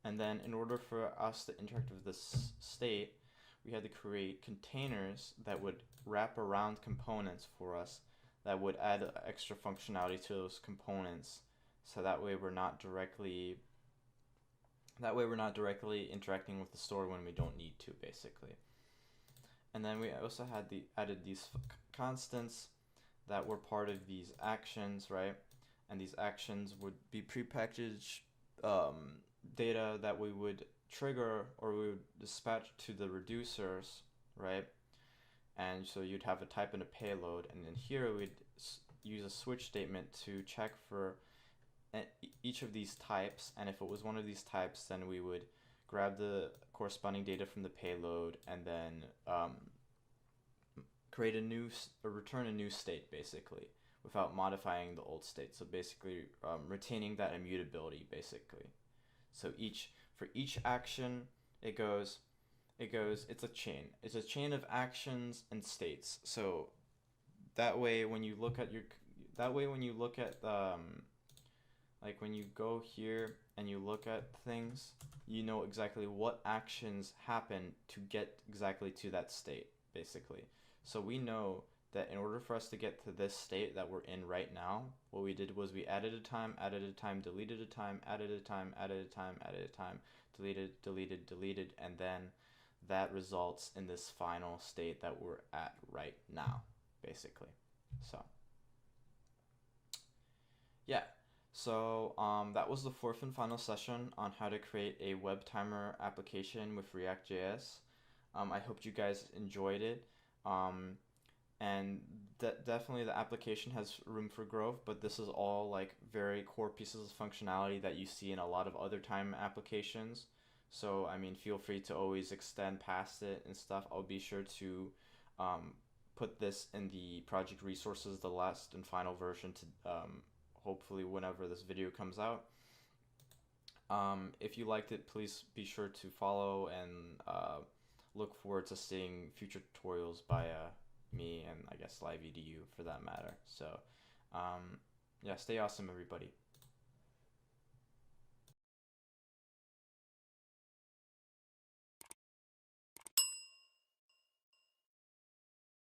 and then in order for us to interact with this state, we had to create containers that would wrap around components for us, that would add extra functionality to those components, so that way we're not directly interacting with the store when we don't need to, basically. And then we also added these constants that were part of these actions, right? And these actions would be prepackaged data that we would trigger, or we would dispatch to the reducers, right? And so you'd have a type and a payload, and then here we'd use a switch statement to check for each of these types, and if it was one of these types, then we would grab the corresponding data from the payload, and then return a new state, basically, without modifying the old state. So basically retaining that immutability, basically. So for each action, it's a chain. It's a chain of actions and states. So that way when you look at your like when you go here and you look at things, you know exactly what actions happen to get exactly to that state, basically. So we know that in order for us to get to this state that we're in right now, what we did was we added a time, deleted a time, added a time, added a time, added a time, deleted, and then that results in this final state that we're at right now, basically. So yeah. So that was the fourth and final session on how to create a web timer application with React.js. I hope you guys enjoyed it. And definitely the application has room for growth, but this is all like very core pieces of functionality that you see in a lot of other time applications. So I mean, feel free to always extend past it and stuff. I'll be sure to put this in the project resources, the last and final version, to hopefully whenever this video comes out. If you liked it, please be sure to follow and look forward to seeing future tutorials by me and I guess Live EDU for that matter. So yeah, stay awesome, everybody.